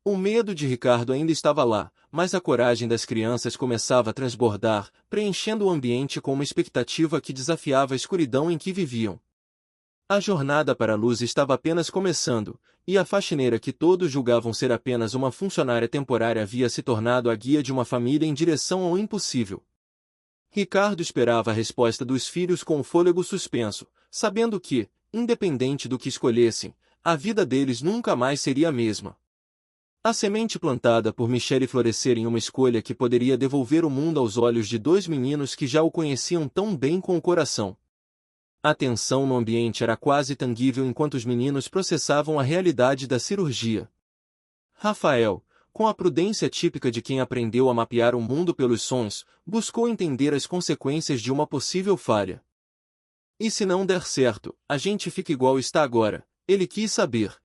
O medo de Ricardo ainda estava lá, mas a coragem das crianças começava a transbordar, preenchendo o ambiente com uma expectativa que desafiava a escuridão em que viviam. A jornada para a luz estava apenas começando, e a faxineira que todos julgavam ser apenas uma funcionária temporária havia se tornado a guia de uma família em direção ao impossível. Ricardo esperava a resposta dos filhos com o fôlego suspenso, sabendo que, independente do que escolhessem, a vida deles nunca mais seria a mesma. A semente plantada por Michele florescer em uma escolha que poderia devolver o mundo aos olhos de dois meninos que já o conheciam tão bem com o coração. A tensão no ambiente era quase tangível enquanto os meninos processavam a realidade da cirurgia. Rafael, com a prudência típica de quem aprendeu a mapear o mundo pelos sons, buscou entender as consequências de uma possível falha. E se não der certo, a gente fica igual está agora, ele quis saber.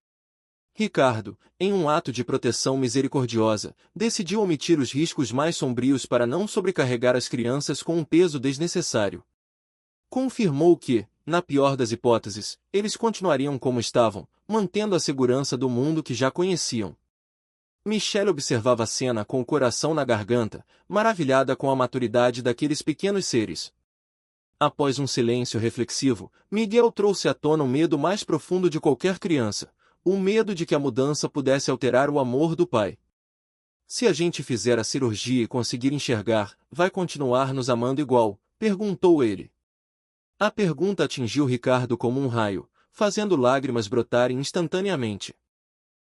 Ricardo, em um ato de proteção misericordiosa, decidiu omitir os riscos mais sombrios para não sobrecarregar as crianças com um peso desnecessário. Confirmou que, na pior das hipóteses, eles continuariam como estavam, mantendo a segurança do mundo que já conheciam. Michele observava a cena com o coração na garganta, maravilhada com a maturidade daqueles pequenos seres. Após um silêncio reflexivo, Miguel trouxe à tona o medo mais profundo de qualquer criança, o medo de que a mudança pudesse alterar o amor do pai. Se a gente fizer a cirurgia e conseguir enxergar, vai continuar nos amando igual? Perguntou ele. A pergunta atingiu Ricardo como um raio, fazendo lágrimas brotarem instantaneamente.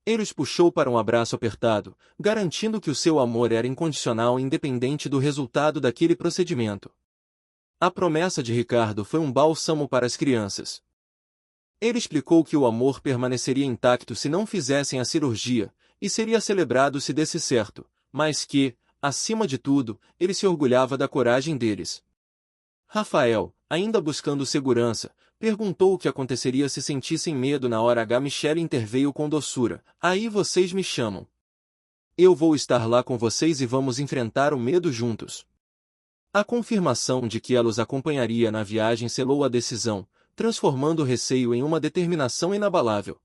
Ele os puxou para um abraço apertado, garantindo que o seu amor era incondicional e independente do resultado daquele procedimento. A promessa de Ricardo foi um bálsamo para as crianças. Ele explicou que o amor permaneceria intacto se não fizessem a cirurgia, e seria celebrado se desse certo, mas que, acima de tudo, ele se orgulhava da coragem deles. Rafael, ainda buscando segurança, perguntou o que aconteceria se sentissem medo na hora H. Michelle interveio com doçura. Aí vocês me chamam. Eu vou estar lá com vocês e vamos enfrentar o medo juntos. A confirmação de que ela os acompanharia na viagem selou a decisão, transformando o receio em uma determinação inabalável.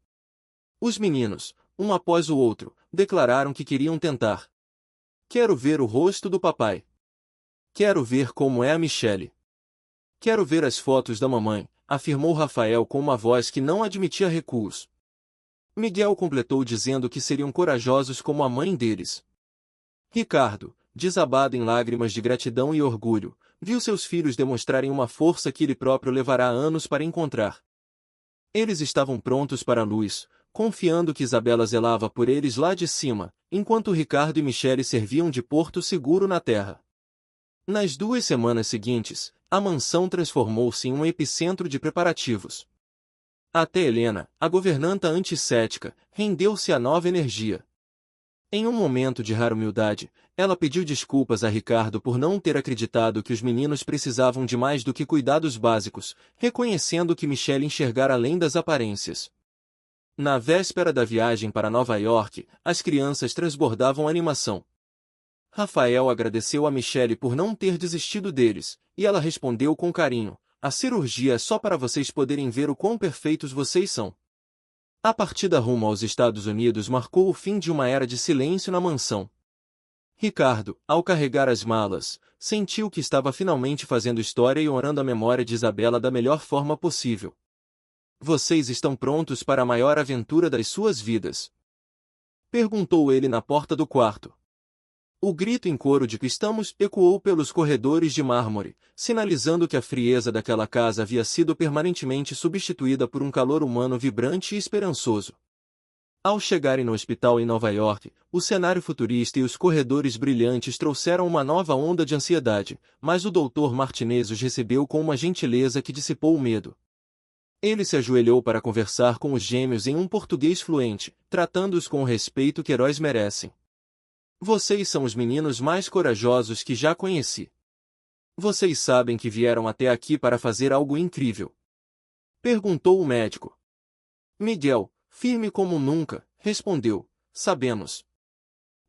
Os meninos, um após o outro, declararam que queriam tentar. Quero ver o rosto do papai. Quero ver como é a Michelle. Quero ver as fotos da mamãe, afirmou Rafael com uma voz que não admitia recuos. Miguel completou dizendo que seriam corajosos como a mãe deles. Ricardo, desabado em lágrimas de gratidão e orgulho, viu seus filhos demonstrarem uma força que ele próprio levará anos para encontrar. Eles estavam prontos para a luz, confiando que Isabela zelava por eles lá de cima, enquanto Ricardo e Michelle serviam de porto seguro na terra. Nas 2 semanas seguintes, a mansão transformou-se em um epicentro de preparativos. Até Helena, a governanta anticética, rendeu-se à nova energia. Em um momento de rara humildade, ela pediu desculpas a Ricardo por não ter acreditado que os meninos precisavam de mais do que cuidados básicos, reconhecendo que Michelle enxergara além das aparências. Na véspera da viagem para Nova York, as crianças transbordavam animação. Rafael agradeceu a Michelle por não ter desistido deles, e ela respondeu com carinho: a cirurgia é só para vocês poderem ver o quão perfeitos vocês são. A partida rumo aos Estados Unidos marcou o fim de uma era de silêncio na mansão. Ricardo, ao carregar as malas, sentiu que estava finalmente fazendo história e honrando a memória de Isabela da melhor forma possível. Vocês estão prontos para a maior aventura das suas vidas? Perguntou ele na porta do quarto. O grito em coro de que estamos ecoou pelos corredores de mármore, sinalizando que a frieza daquela casa havia sido permanentemente substituída por um calor humano vibrante e esperançoso. Ao chegarem no hospital em Nova York, o cenário futurista e os corredores brilhantes trouxeram uma nova onda de ansiedade, mas o Dr. Martinez os recebeu com uma gentileza que dissipou o medo. Ele se ajoelhou para conversar com os gêmeos em um português fluente, tratando-os com o respeito que heróis merecem. Vocês são os meninos mais corajosos que já conheci. Vocês sabem que vieram até aqui para fazer algo incrível? Perguntou o médico. Miguel, firme como nunca, respondeu: sabemos.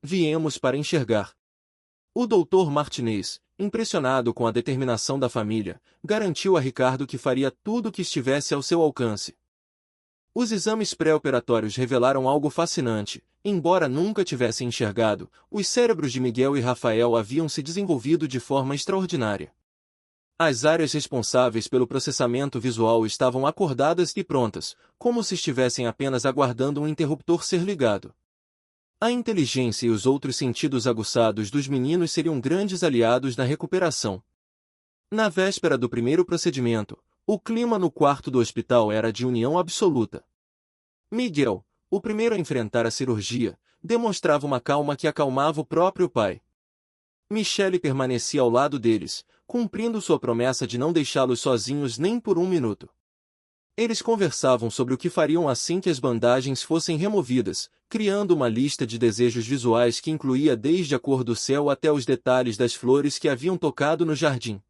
Viemos para enxergar. O Dr. Martinez, impressionado com a determinação da família, garantiu a Ricardo que faria tudo o que estivesse ao seu alcance. Os exames pré-operatórios revelaram algo fascinante. Embora nunca tivessem enxergado, os cérebros de Miguel e Rafael haviam se desenvolvido de forma extraordinária. As áreas responsáveis pelo processamento visual estavam acordadas e prontas, como se estivessem apenas aguardando um interruptor ser ligado. A inteligência e os outros sentidos aguçados dos meninos seriam grandes aliados na recuperação. Na véspera do primeiro procedimento, o clima no quarto do hospital era de união absoluta. Miguel, o primeiro a enfrentar a cirurgia, demonstrava uma calma que acalmava o próprio pai. Michelle permanecia ao lado deles, cumprindo sua promessa de não deixá-los sozinhos nem por um minuto. Eles conversavam sobre o que fariam assim que as bandagens fossem removidas, criando uma lista de desejos visuais que incluía desde a cor do céu até os detalhes das flores que haviam tocado no jardim.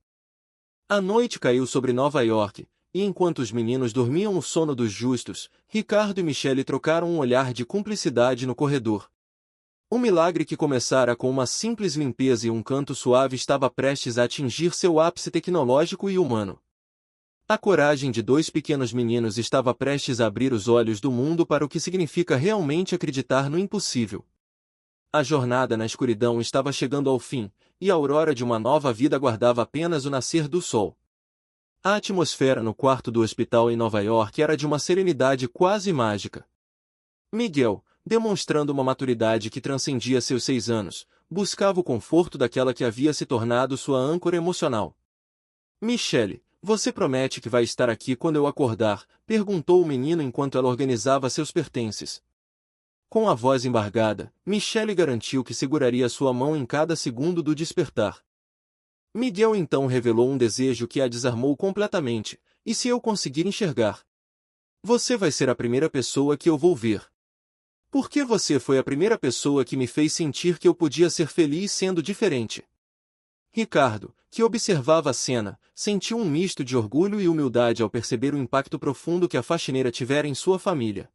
A noite caiu sobre Nova York, e enquanto os meninos dormiam o sono dos justos, Ricardo e Michelle trocaram um olhar de cumplicidade no corredor. O milagre que começara com uma simples limpeza e um canto suave estava prestes a atingir seu ápice tecnológico e humano. A coragem de 2 pequenos meninos estava prestes a abrir os olhos do mundo para o que significa realmente acreditar no impossível. A jornada na escuridão estava chegando ao fim, e a aurora de uma nova vida aguardava apenas o nascer do sol. A atmosfera no quarto do hospital em Nova York era de uma serenidade quase mágica. Miguel, demonstrando uma maturidade que transcendia seus 6 anos, buscava o conforto daquela que havia se tornado sua âncora emocional. Michele, você promete que vai estar aqui quando eu acordar? Perguntou o menino enquanto ela organizava seus pertences. Com a voz embargada, Michele garantiu que seguraria sua mão em cada segundo do despertar. Miguel então revelou um desejo que a desarmou completamente. E se eu conseguir enxergar? Você vai ser a primeira pessoa que eu vou ver. Porque você foi a primeira pessoa que me fez sentir que eu podia ser feliz sendo diferente. Ricardo, que observava a cena, sentiu um misto de orgulho e humildade ao perceber o impacto profundo que a faxineira tivera em sua família.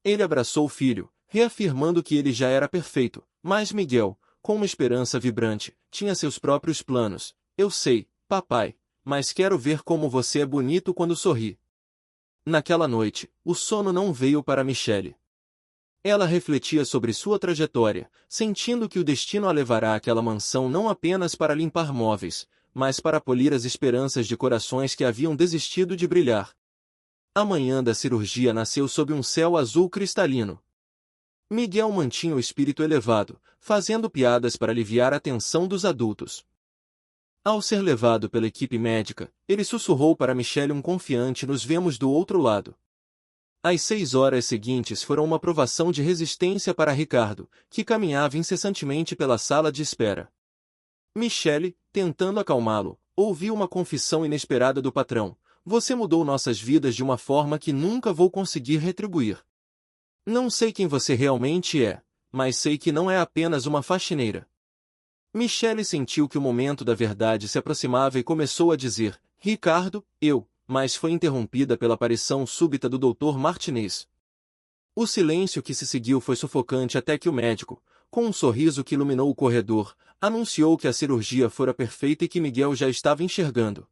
Ele abraçou o filho, reafirmando que ele já era perfeito, mas Miguel, com uma esperança vibrante, tinha seus próprios planos. Eu sei, papai, mas quero ver como você é bonito quando sorri. Naquela noite, o sono não veio para Michele. Ela refletia sobre sua trajetória, sentindo que o destino a levará àquela mansão não apenas para limpar móveis, mas para polir as esperanças de corações que haviam desistido de brilhar. A manhã da cirurgia nasceu sob um céu azul cristalino. Miguel mantinha o espírito elevado, fazendo piadas para aliviar a tensão dos adultos. Ao ser levado pela equipe médica, ele sussurrou para Michele um confiante "nos vemos do outro lado". As 6 horas seguintes foram uma provação de resistência para Ricardo, que caminhava incessantemente pela sala de espera. Michele, tentando acalmá-lo, ouviu uma confissão inesperada do patrão: "Você mudou nossas vidas de uma forma que nunca vou conseguir retribuir. Não sei quem você realmente é, mas sei que não é apenas uma faxineira". Michele sentiu que o momento da verdade se aproximava e começou a dizer: "Ricardo, mas foi interrompida pela aparição súbita do Dr. Martinez. O silêncio que se seguiu foi sufocante até que o médico, com um sorriso que iluminou o corredor, anunciou que a cirurgia fora perfeita e que Miguel já estava enxergando.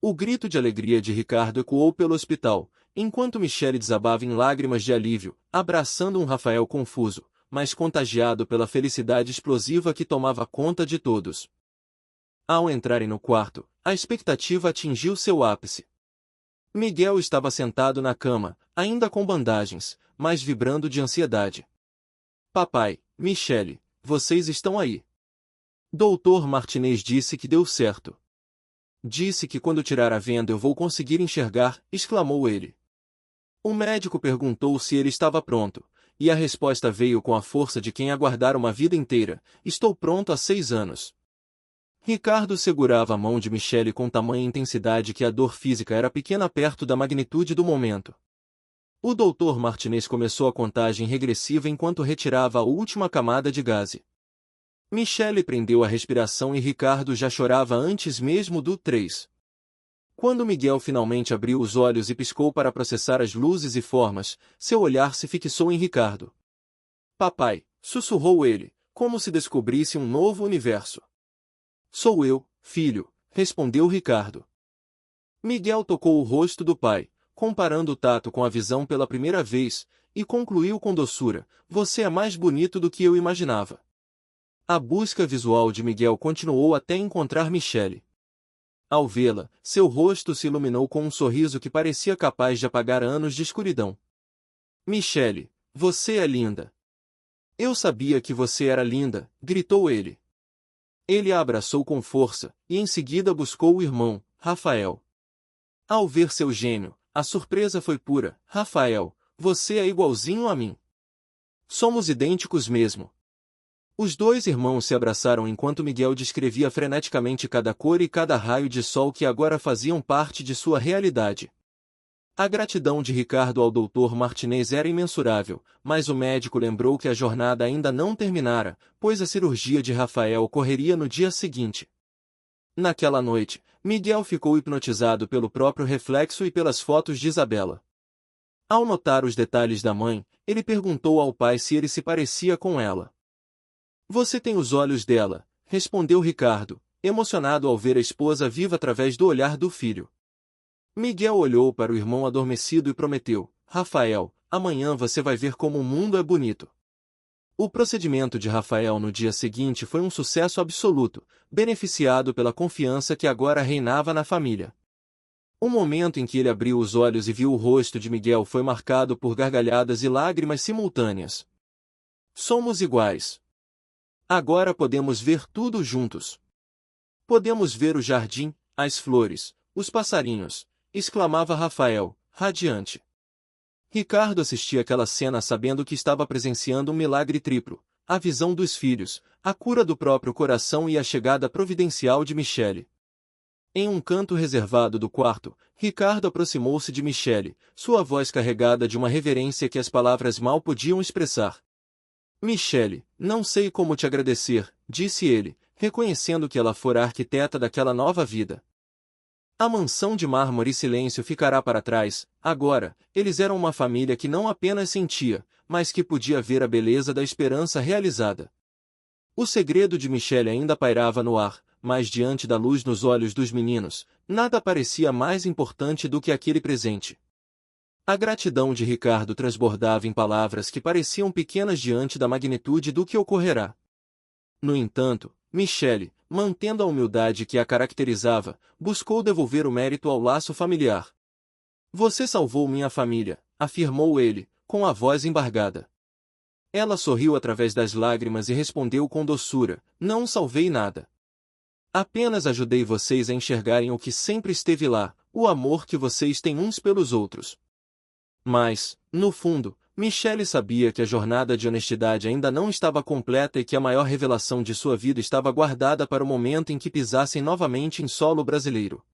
O grito de alegria de Ricardo ecoou pelo hospital, enquanto Michele desabava em lágrimas de alívio, abraçando um Rafael confuso, mas contagiado pela felicidade explosiva que tomava conta de todos. Ao entrarem no quarto, a expectativa atingiu seu ápice. Miguel estava sentado na cama, ainda com bandagens, mas vibrando de ansiedade. "Papai, Michele, vocês estão aí?" Dr. Martinez disse que deu certo. "Disse que quando tirar a venda eu vou conseguir enxergar", exclamou ele. O médico perguntou se ele estava pronto, e a resposta veio com a força de quem aguardara uma vida inteira: "Estou pronto há 6 anos." Ricardo segurava a mão de Michele com tamanha intensidade que a dor física era pequena perto da magnitude do momento. O Dr. Martinez começou a contagem regressiva enquanto retirava a última camada de gaze. Michele prendeu a respiração e Ricardo já chorava antes mesmo do 3. Quando Miguel finalmente abriu os olhos e piscou para processar as luzes e formas, seu olhar se fixou em Ricardo. "Papai", sussurrou ele, como se descobrisse um novo universo. "Sou eu, filho", respondeu Ricardo. Miguel tocou o rosto do pai, comparando o tato com a visão pela primeira vez, e concluiu com doçura: "Você é mais bonito do que eu imaginava." A busca visual de Miguel continuou até encontrar Michele. Ao vê-la, seu rosto se iluminou com um sorriso que parecia capaz de apagar anos de escuridão. "Michele, você é linda." "Eu sabia que você era linda", gritou ele. Ele a abraçou com força, e em seguida buscou o irmão, Rafael. Ao ver seu gêmeo, a surpresa foi pura. "Rafael, você é igualzinho a mim. Somos idênticos mesmo." Os dois irmãos se abraçaram enquanto Miguel descrevia freneticamente cada cor e cada raio de sol que agora faziam parte de sua realidade. A gratidão de Ricardo ao Dr. Martinez era imensurável, mas o médico lembrou que a jornada ainda não terminara, pois a cirurgia de Rafael ocorreria no dia seguinte. Naquela noite, Miguel ficou hipnotizado pelo próprio reflexo e pelas fotos de Isabela. Ao notar os detalhes da mãe, ele perguntou ao pai se ele se parecia com ela. "Você tem os olhos dela", respondeu Ricardo, emocionado ao ver a esposa viva através do olhar do filho. Miguel olhou para o irmão adormecido e prometeu: "Rafael, amanhã você vai ver como o mundo é bonito." O procedimento de Rafael no dia seguinte foi um sucesso absoluto, beneficiado pela confiança que agora reinava na família. O momento em que ele abriu os olhos e viu o rosto de Miguel foi marcado por gargalhadas e lágrimas simultâneas. "Somos iguais. Agora podemos ver tudo juntos. Podemos ver o jardim, as flores, os passarinhos, exclamava Rafael, radiante. Ricardo assistia aquela cena sabendo que estava presenciando um milagre triplo, a visão dos filhos, a cura do próprio coração e a chegada providencial de Michele. Em um canto reservado do quarto, Ricardo aproximou-se de Michele, sua voz carregada de uma reverência que as palavras mal podiam expressar. Michele, não sei como te agradecer, disse ele, reconhecendo que ela fora a arquiteta daquela nova vida. A mansão de mármore e silêncio ficará para trás, agora, eles eram uma família que não apenas sentia, mas que podia ver a beleza da esperança realizada. O segredo de Michele ainda pairava no ar, mas diante da luz nos olhos dos meninos, nada parecia mais importante do que aquele presente. A gratidão de Ricardo transbordava em palavras que pareciam pequenas diante da magnitude do que ocorrerá. No entanto, Michele, mantendo a humildade que a caracterizava, buscou devolver o mérito ao laço familiar. Você salvou minha família, afirmou ele, com a voz embargada. Ela sorriu através das lágrimas e respondeu com doçura, não salvei nada. Apenas ajudei vocês a enxergarem o que sempre esteve lá, o amor que vocês têm uns pelos outros. Mas, no fundo, Michele sabia que a jornada de honestidade ainda não estava completa e que a maior revelação de sua vida estava guardada para o momento em que pisassem novamente em solo brasileiro.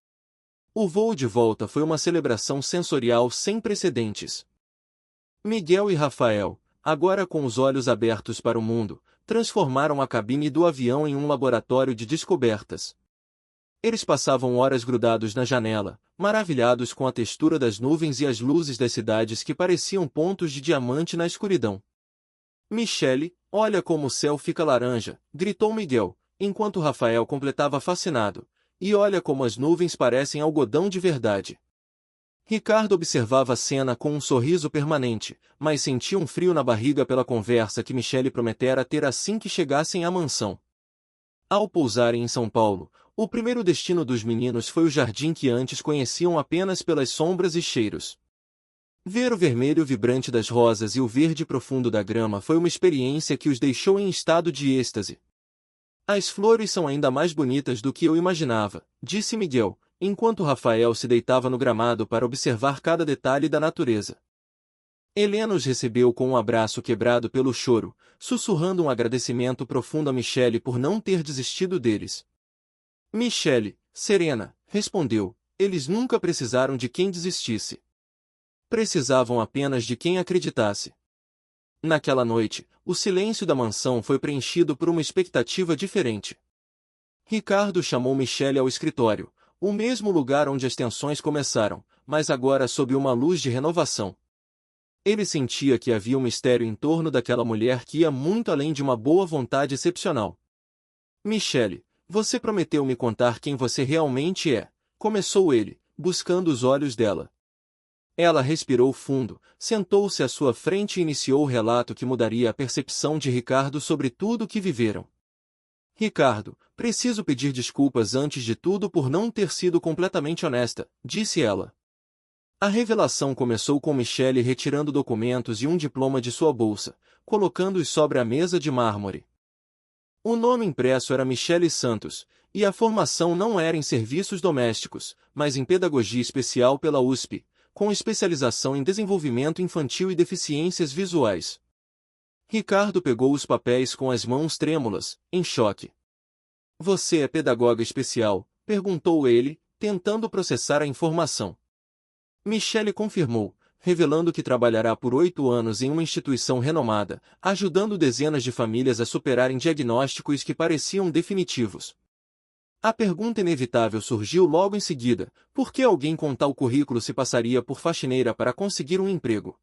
O voo de volta foi uma celebração sensorial sem precedentes. Miguel e Rafael, agora com os olhos abertos para o mundo, transformaram a cabine do avião em um laboratório de descobertas. Eles passavam horas grudados na janela, maravilhados com a textura das nuvens e as luzes das cidades que pareciam pontos de diamante na escuridão. Michele, olha como o céu fica laranja, gritou Miguel, enquanto Rafael completava fascinado. E olha como as nuvens parecem algodão de verdade. Ricardo observava a cena com um sorriso permanente, mas sentia um frio na barriga pela conversa que Michele prometera ter assim que chegassem à mansão. Ao pousarem em São Paulo, o primeiro destino dos meninos foi o jardim que antes conheciam apenas pelas sombras e cheiros. Ver o vermelho vibrante das rosas e o verde profundo da grama foi uma experiência que os deixou em estado de êxtase. As flores são ainda mais bonitas do que eu imaginava, disse Miguel, enquanto Rafael se deitava no gramado para observar cada detalhe da natureza. Helena os recebeu com um abraço quebrado pelo choro, sussurrando um agradecimento profundo a Michele por não ter desistido deles. Michele, serena, respondeu, eles nunca precisaram de quem desistisse. Precisavam apenas de quem acreditasse. Naquela noite, o silêncio da mansão foi preenchido por uma expectativa diferente. Ricardo chamou Michele ao escritório, o mesmo lugar onde as tensões começaram, mas agora sob uma luz de renovação. Ele sentia que havia um mistério em torno daquela mulher que ia muito além de uma boa vontade excepcional. Michele, você prometeu me contar quem você realmente é, começou ele, buscando os olhos dela. Ela respirou fundo, sentou-se à sua frente e iniciou o relato que mudaria a percepção de Ricardo sobre tudo o que viveram. Ricardo, preciso pedir desculpas antes de tudo por não ter sido completamente honesta, disse ela. A revelação começou com Michele retirando documentos e um diploma de sua bolsa, colocando-os sobre a mesa de mármore. O nome impresso era Michele Santos, e a formação não era em serviços domésticos, mas em pedagogia especial pela USP, com especialização em desenvolvimento infantil e deficiências visuais. Ricardo pegou os papéis com as mãos trêmulas, em choque. Você é pedagoga especial? Perguntou ele, tentando processar a informação. Michele confirmou, revelando que trabalhará por 8 anos em uma instituição renomada, ajudando dezenas de famílias a superarem diagnósticos que pareciam definitivos. A pergunta inevitável surgiu logo em seguida: por que alguém com tal currículo se passaria por faxineira para conseguir um emprego?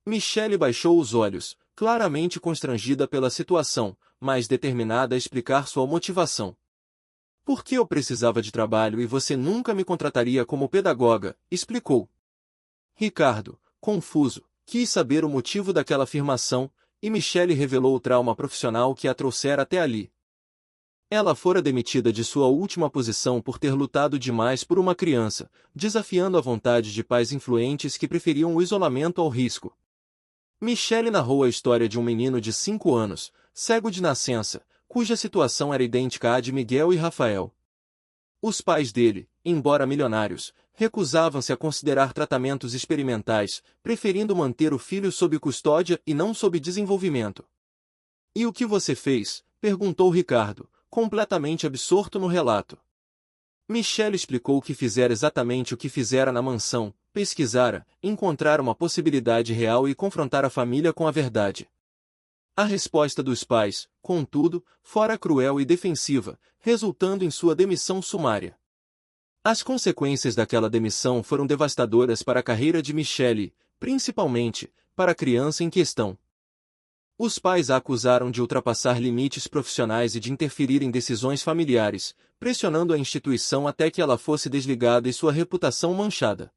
Michele baixou os olhos, claramente constrangida pela situação, mas determinada a explicar sua motivação. Por que eu precisava de trabalho e você nunca me contrataria como pedagoga, explicou. Ricardo, confuso, quis saber o motivo daquela afirmação, e Michele revelou o trauma profissional que a trouxera até ali. Ela fora demitida de sua última posição por ter lutado demais por uma criança, desafiando a vontade de pais influentes que preferiam o isolamento ao risco. Michele narrou a história de um menino de 5 anos, cego de nascença, cuja situação era idêntica à de Miguel e Rafael. Os pais dele, embora milionários, recusavam-se a considerar tratamentos experimentais, preferindo manter o filho sob custódia e não sob desenvolvimento. "E o que você fez?", perguntou Ricardo, completamente absorto no relato. Michelle explicou que fizera exatamente o que fizera na mansão: pesquisara, encontrar uma possibilidade real e confrontar a família com a verdade. A resposta dos pais, contudo, fora cruel e defensiva, resultando em sua demissão sumária. As consequências daquela demissão foram devastadoras para a carreira de Michelle, principalmente para a criança em questão. Os pais a acusaram de ultrapassar limites profissionais e de interferir em decisões familiares, pressionando a instituição até que ela fosse desligada e sua reputação manchada.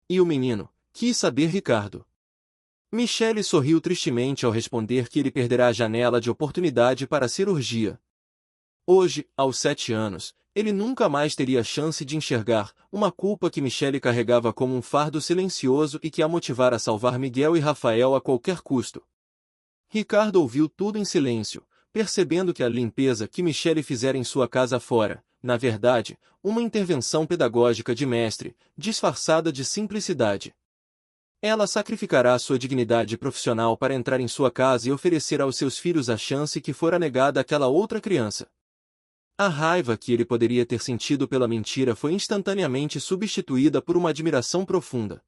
E o menino quis saber Ricardo. Michelle sorriu tristemente ao responder que ele perderá a janela de oportunidade para a cirurgia. Hoje, aos 7 anos, ele nunca mais teria chance de enxergar uma culpa que Michelle carregava como um fardo silencioso e que a motivara a salvar Miguel e Rafael a qualquer custo. Ricardo ouviu tudo em silêncio, percebendo que a limpeza que Michelle fizera em sua casa fora, na verdade, uma intervenção pedagógica de mestre, disfarçada de simplicidade. Ela sacrificará sua dignidade profissional para entrar em sua casa e oferecer aos seus filhos a chance que fora negada àquela outra criança. A raiva que ele poderia ter sentido pela mentira foi instantaneamente substituída por uma admiração profunda.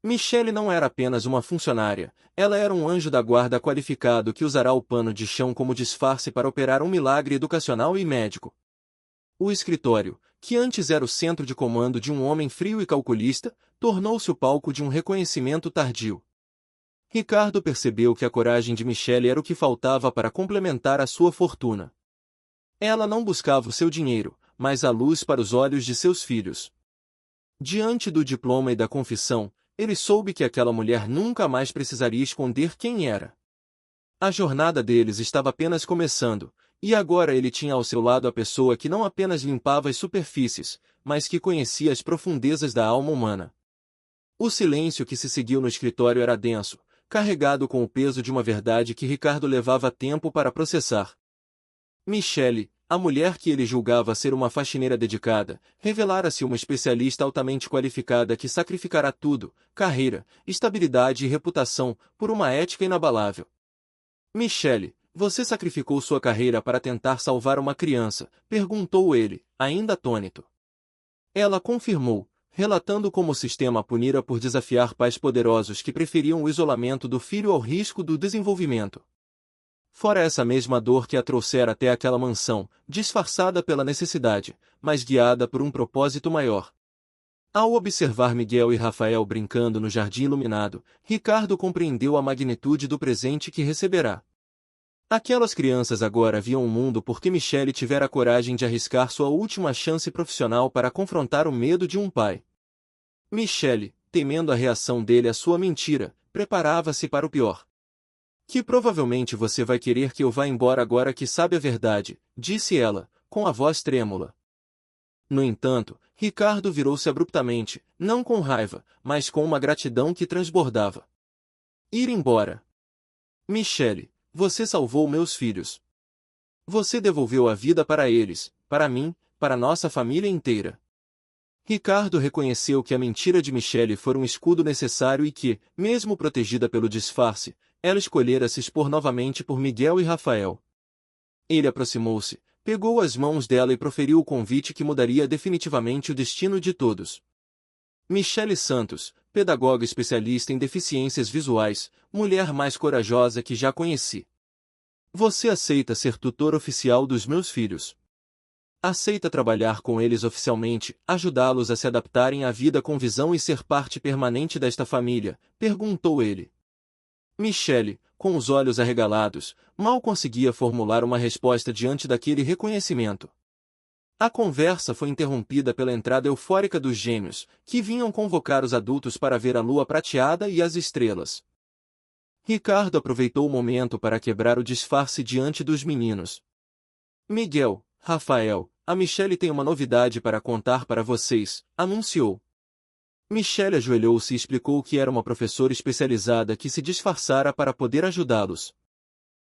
Michelle não era apenas uma funcionária, ela era um anjo da guarda qualificado que usará o pano de chão como disfarce para operar um milagre educacional e médico. O escritório, que antes era o centro de comando de um homem frio e calculista, tornou-se o palco de um reconhecimento tardio. Ricardo percebeu que a coragem de Michelle era o que faltava para complementar a sua fortuna. Ela não buscava o seu dinheiro, mas a luz para os olhos de seus filhos. Diante do diploma e da confissão, ele soube que aquela mulher nunca mais precisaria esconder quem era. A jornada deles estava apenas começando, e agora ele tinha ao seu lado a pessoa que não apenas limpava as superfícies, mas que conhecia as profundezas da alma humana. O silêncio que se seguiu no escritório era denso, carregado com o peso de uma verdade que Ricardo levava tempo para processar. Michelle, a mulher que ele julgava ser uma faxineira dedicada, revelara-se uma especialista altamente qualificada que sacrificará tudo, carreira, estabilidade e reputação, por uma ética inabalável. "Michelle, você sacrificou sua carreira para tentar salvar uma criança?", perguntou ele, ainda atônito. Ela confirmou, relatando como o sistema a punira por desafiar pais poderosos que preferiam o isolamento do filho ao risco do desenvolvimento. Fora essa mesma dor que a trouxera até aquela mansão, disfarçada pela necessidade, mas guiada por um propósito maior. Ao observar Miguel e Rafael brincando no jardim iluminado, Ricardo compreendeu a magnitude do presente que receberá. Aquelas crianças agora viam o mundo porque Michelle tivera a coragem de arriscar sua última chance profissional para confrontar o medo de um pai. Michelle, temendo a reação dele à sua mentira, preparava-se para o pior. "Que provavelmente você vai querer que eu vá embora agora que sabe a verdade", disse ela, com a voz trêmula. No entanto, Ricardo virou-se abruptamente, não com raiva, mas com uma gratidão que transbordava. "Ir embora? Michelle, você salvou meus filhos. Você devolveu a vida para eles, para mim, para nossa família inteira." Ricardo reconheceu que a mentira de Michelle fora um escudo necessário e que, mesmo protegida pelo disfarce, ela escolhera se expor novamente por Miguel e Rafael. Ele aproximou-se, pegou as mãos dela e proferiu o convite que mudaria definitivamente o destino de todos. Michelle Santos, pedagoga especialista em deficiências visuais, mulher mais corajosa que já conheci. Você aceita ser tutor oficial dos meus filhos? Aceita trabalhar com eles oficialmente, ajudá-los a se adaptarem à vida com visão e ser parte permanente desta família? Perguntou ele. Michelle, com os olhos arregalados, mal conseguia formular uma resposta diante daquele reconhecimento. A conversa foi interrompida pela entrada eufórica dos gêmeos, que vinham convocar os adultos para ver a lua prateada e as estrelas. Ricardo aproveitou o momento para quebrar o disfarce diante dos meninos. "Miguel, Rafael, a Michelle tem uma novidade para contar para vocês", anunciou. Michelle ajoelhou-se e explicou que era uma professora especializada que se disfarçara para poder ajudá-los.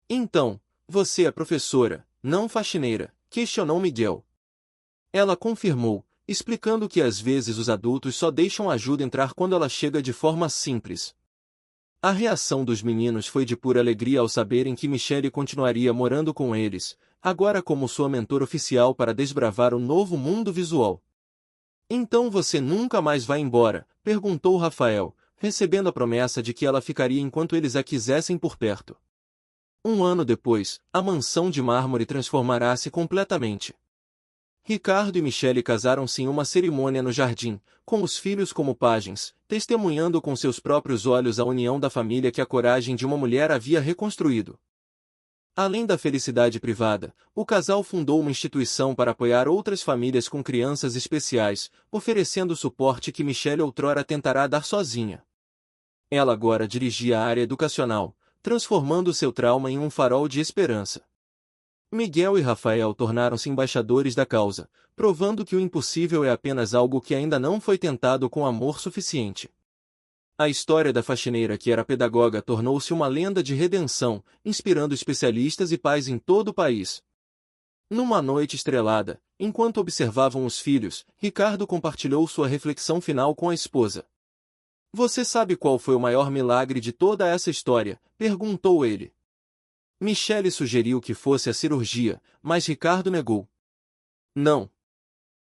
"Então, você é professora, não faxineira?", questionou Miguel. Ela confirmou, explicando que às vezes os adultos só deixam a ajuda entrar quando ela chega de forma simples. A reação dos meninos foi de pura alegria ao saberem que Michelle continuaria morando com eles, agora como sua mentora oficial para desbravar o novo mundo visual. Então você nunca mais vai embora? Perguntou Rafael, recebendo a promessa de que ela ficaria enquanto eles a quisessem por perto. Um ano depois, a mansão de mármore transformará-se completamente. Ricardo e Michelle casaram-se em uma cerimônia no jardim, com os filhos como pajens, testemunhando com seus próprios olhos a união da família que a coragem de uma mulher havia reconstruído. Além da felicidade privada, o casal fundou uma instituição para apoiar outras famílias com crianças especiais, oferecendo o suporte que Michelle outrora tentará dar sozinha. Ela agora dirigia a área educacional, transformando seu trauma em um farol de esperança. Miguel e Rafael tornaram-se embaixadores da causa, provando que o impossível é apenas algo que ainda não foi tentado com amor suficiente. A história da faxineira que era pedagoga tornou-se uma lenda de redenção, inspirando especialistas e pais em todo o país. Numa noite estrelada, enquanto observavam os filhos, Ricardo compartilhou sua reflexão final com a esposa. "Você sabe qual foi o maior milagre de toda essa história?" perguntou ele. Michelle sugeriu que fosse a cirurgia, mas Ricardo negou. "Não.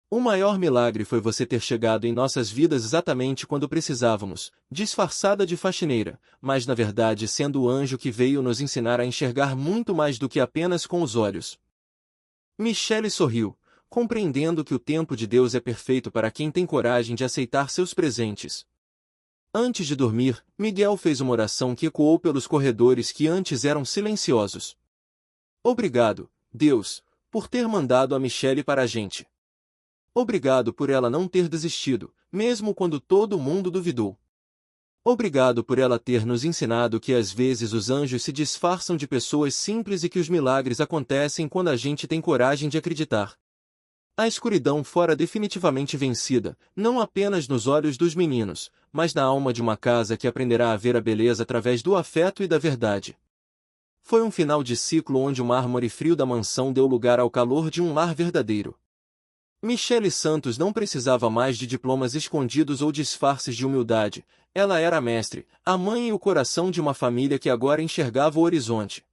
O maior milagre foi você ter chegado em nossas vidas exatamente quando precisávamos, disfarçada de faxineira, mas na verdade sendo o anjo que veio nos ensinar a enxergar muito mais do que apenas com os olhos." Michelle sorriu, compreendendo que o tempo de Deus é perfeito para quem tem coragem de aceitar seus presentes. Antes de dormir, Miguel fez uma oração que ecoou pelos corredores que antes eram silenciosos. "Obrigado, Deus, por ter mandado a Michelle para a gente. Obrigado por ela não ter desistido, mesmo quando todo mundo duvidou. Obrigado por ela ter nos ensinado que às vezes os anjos se disfarçam de pessoas simples e que os milagres acontecem quando a gente tem coragem de acreditar." A escuridão fora definitivamente vencida, não apenas nos olhos dos meninos, mas na alma de uma casa que aprenderá a ver a beleza através do afeto e da verdade. Foi um final de ciclo onde o mármore frio da mansão deu lugar ao calor de um lar verdadeiro. Michelle Santos não precisava mais de diplomas escondidos ou disfarces de humildade, ela era a mestre, a mãe e o coração de uma família que agora enxergava o horizonte.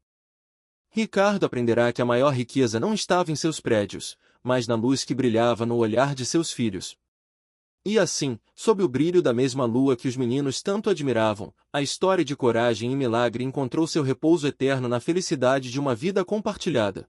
Ricardo aprenderá que a maior riqueza não estava em seus prédios, mas na luz que brilhava no olhar de seus filhos. E assim, sob o brilho da mesma lua que os meninos tanto admiravam, a história de coragem e milagre encontrou seu repouso eterno na felicidade de uma vida compartilhada.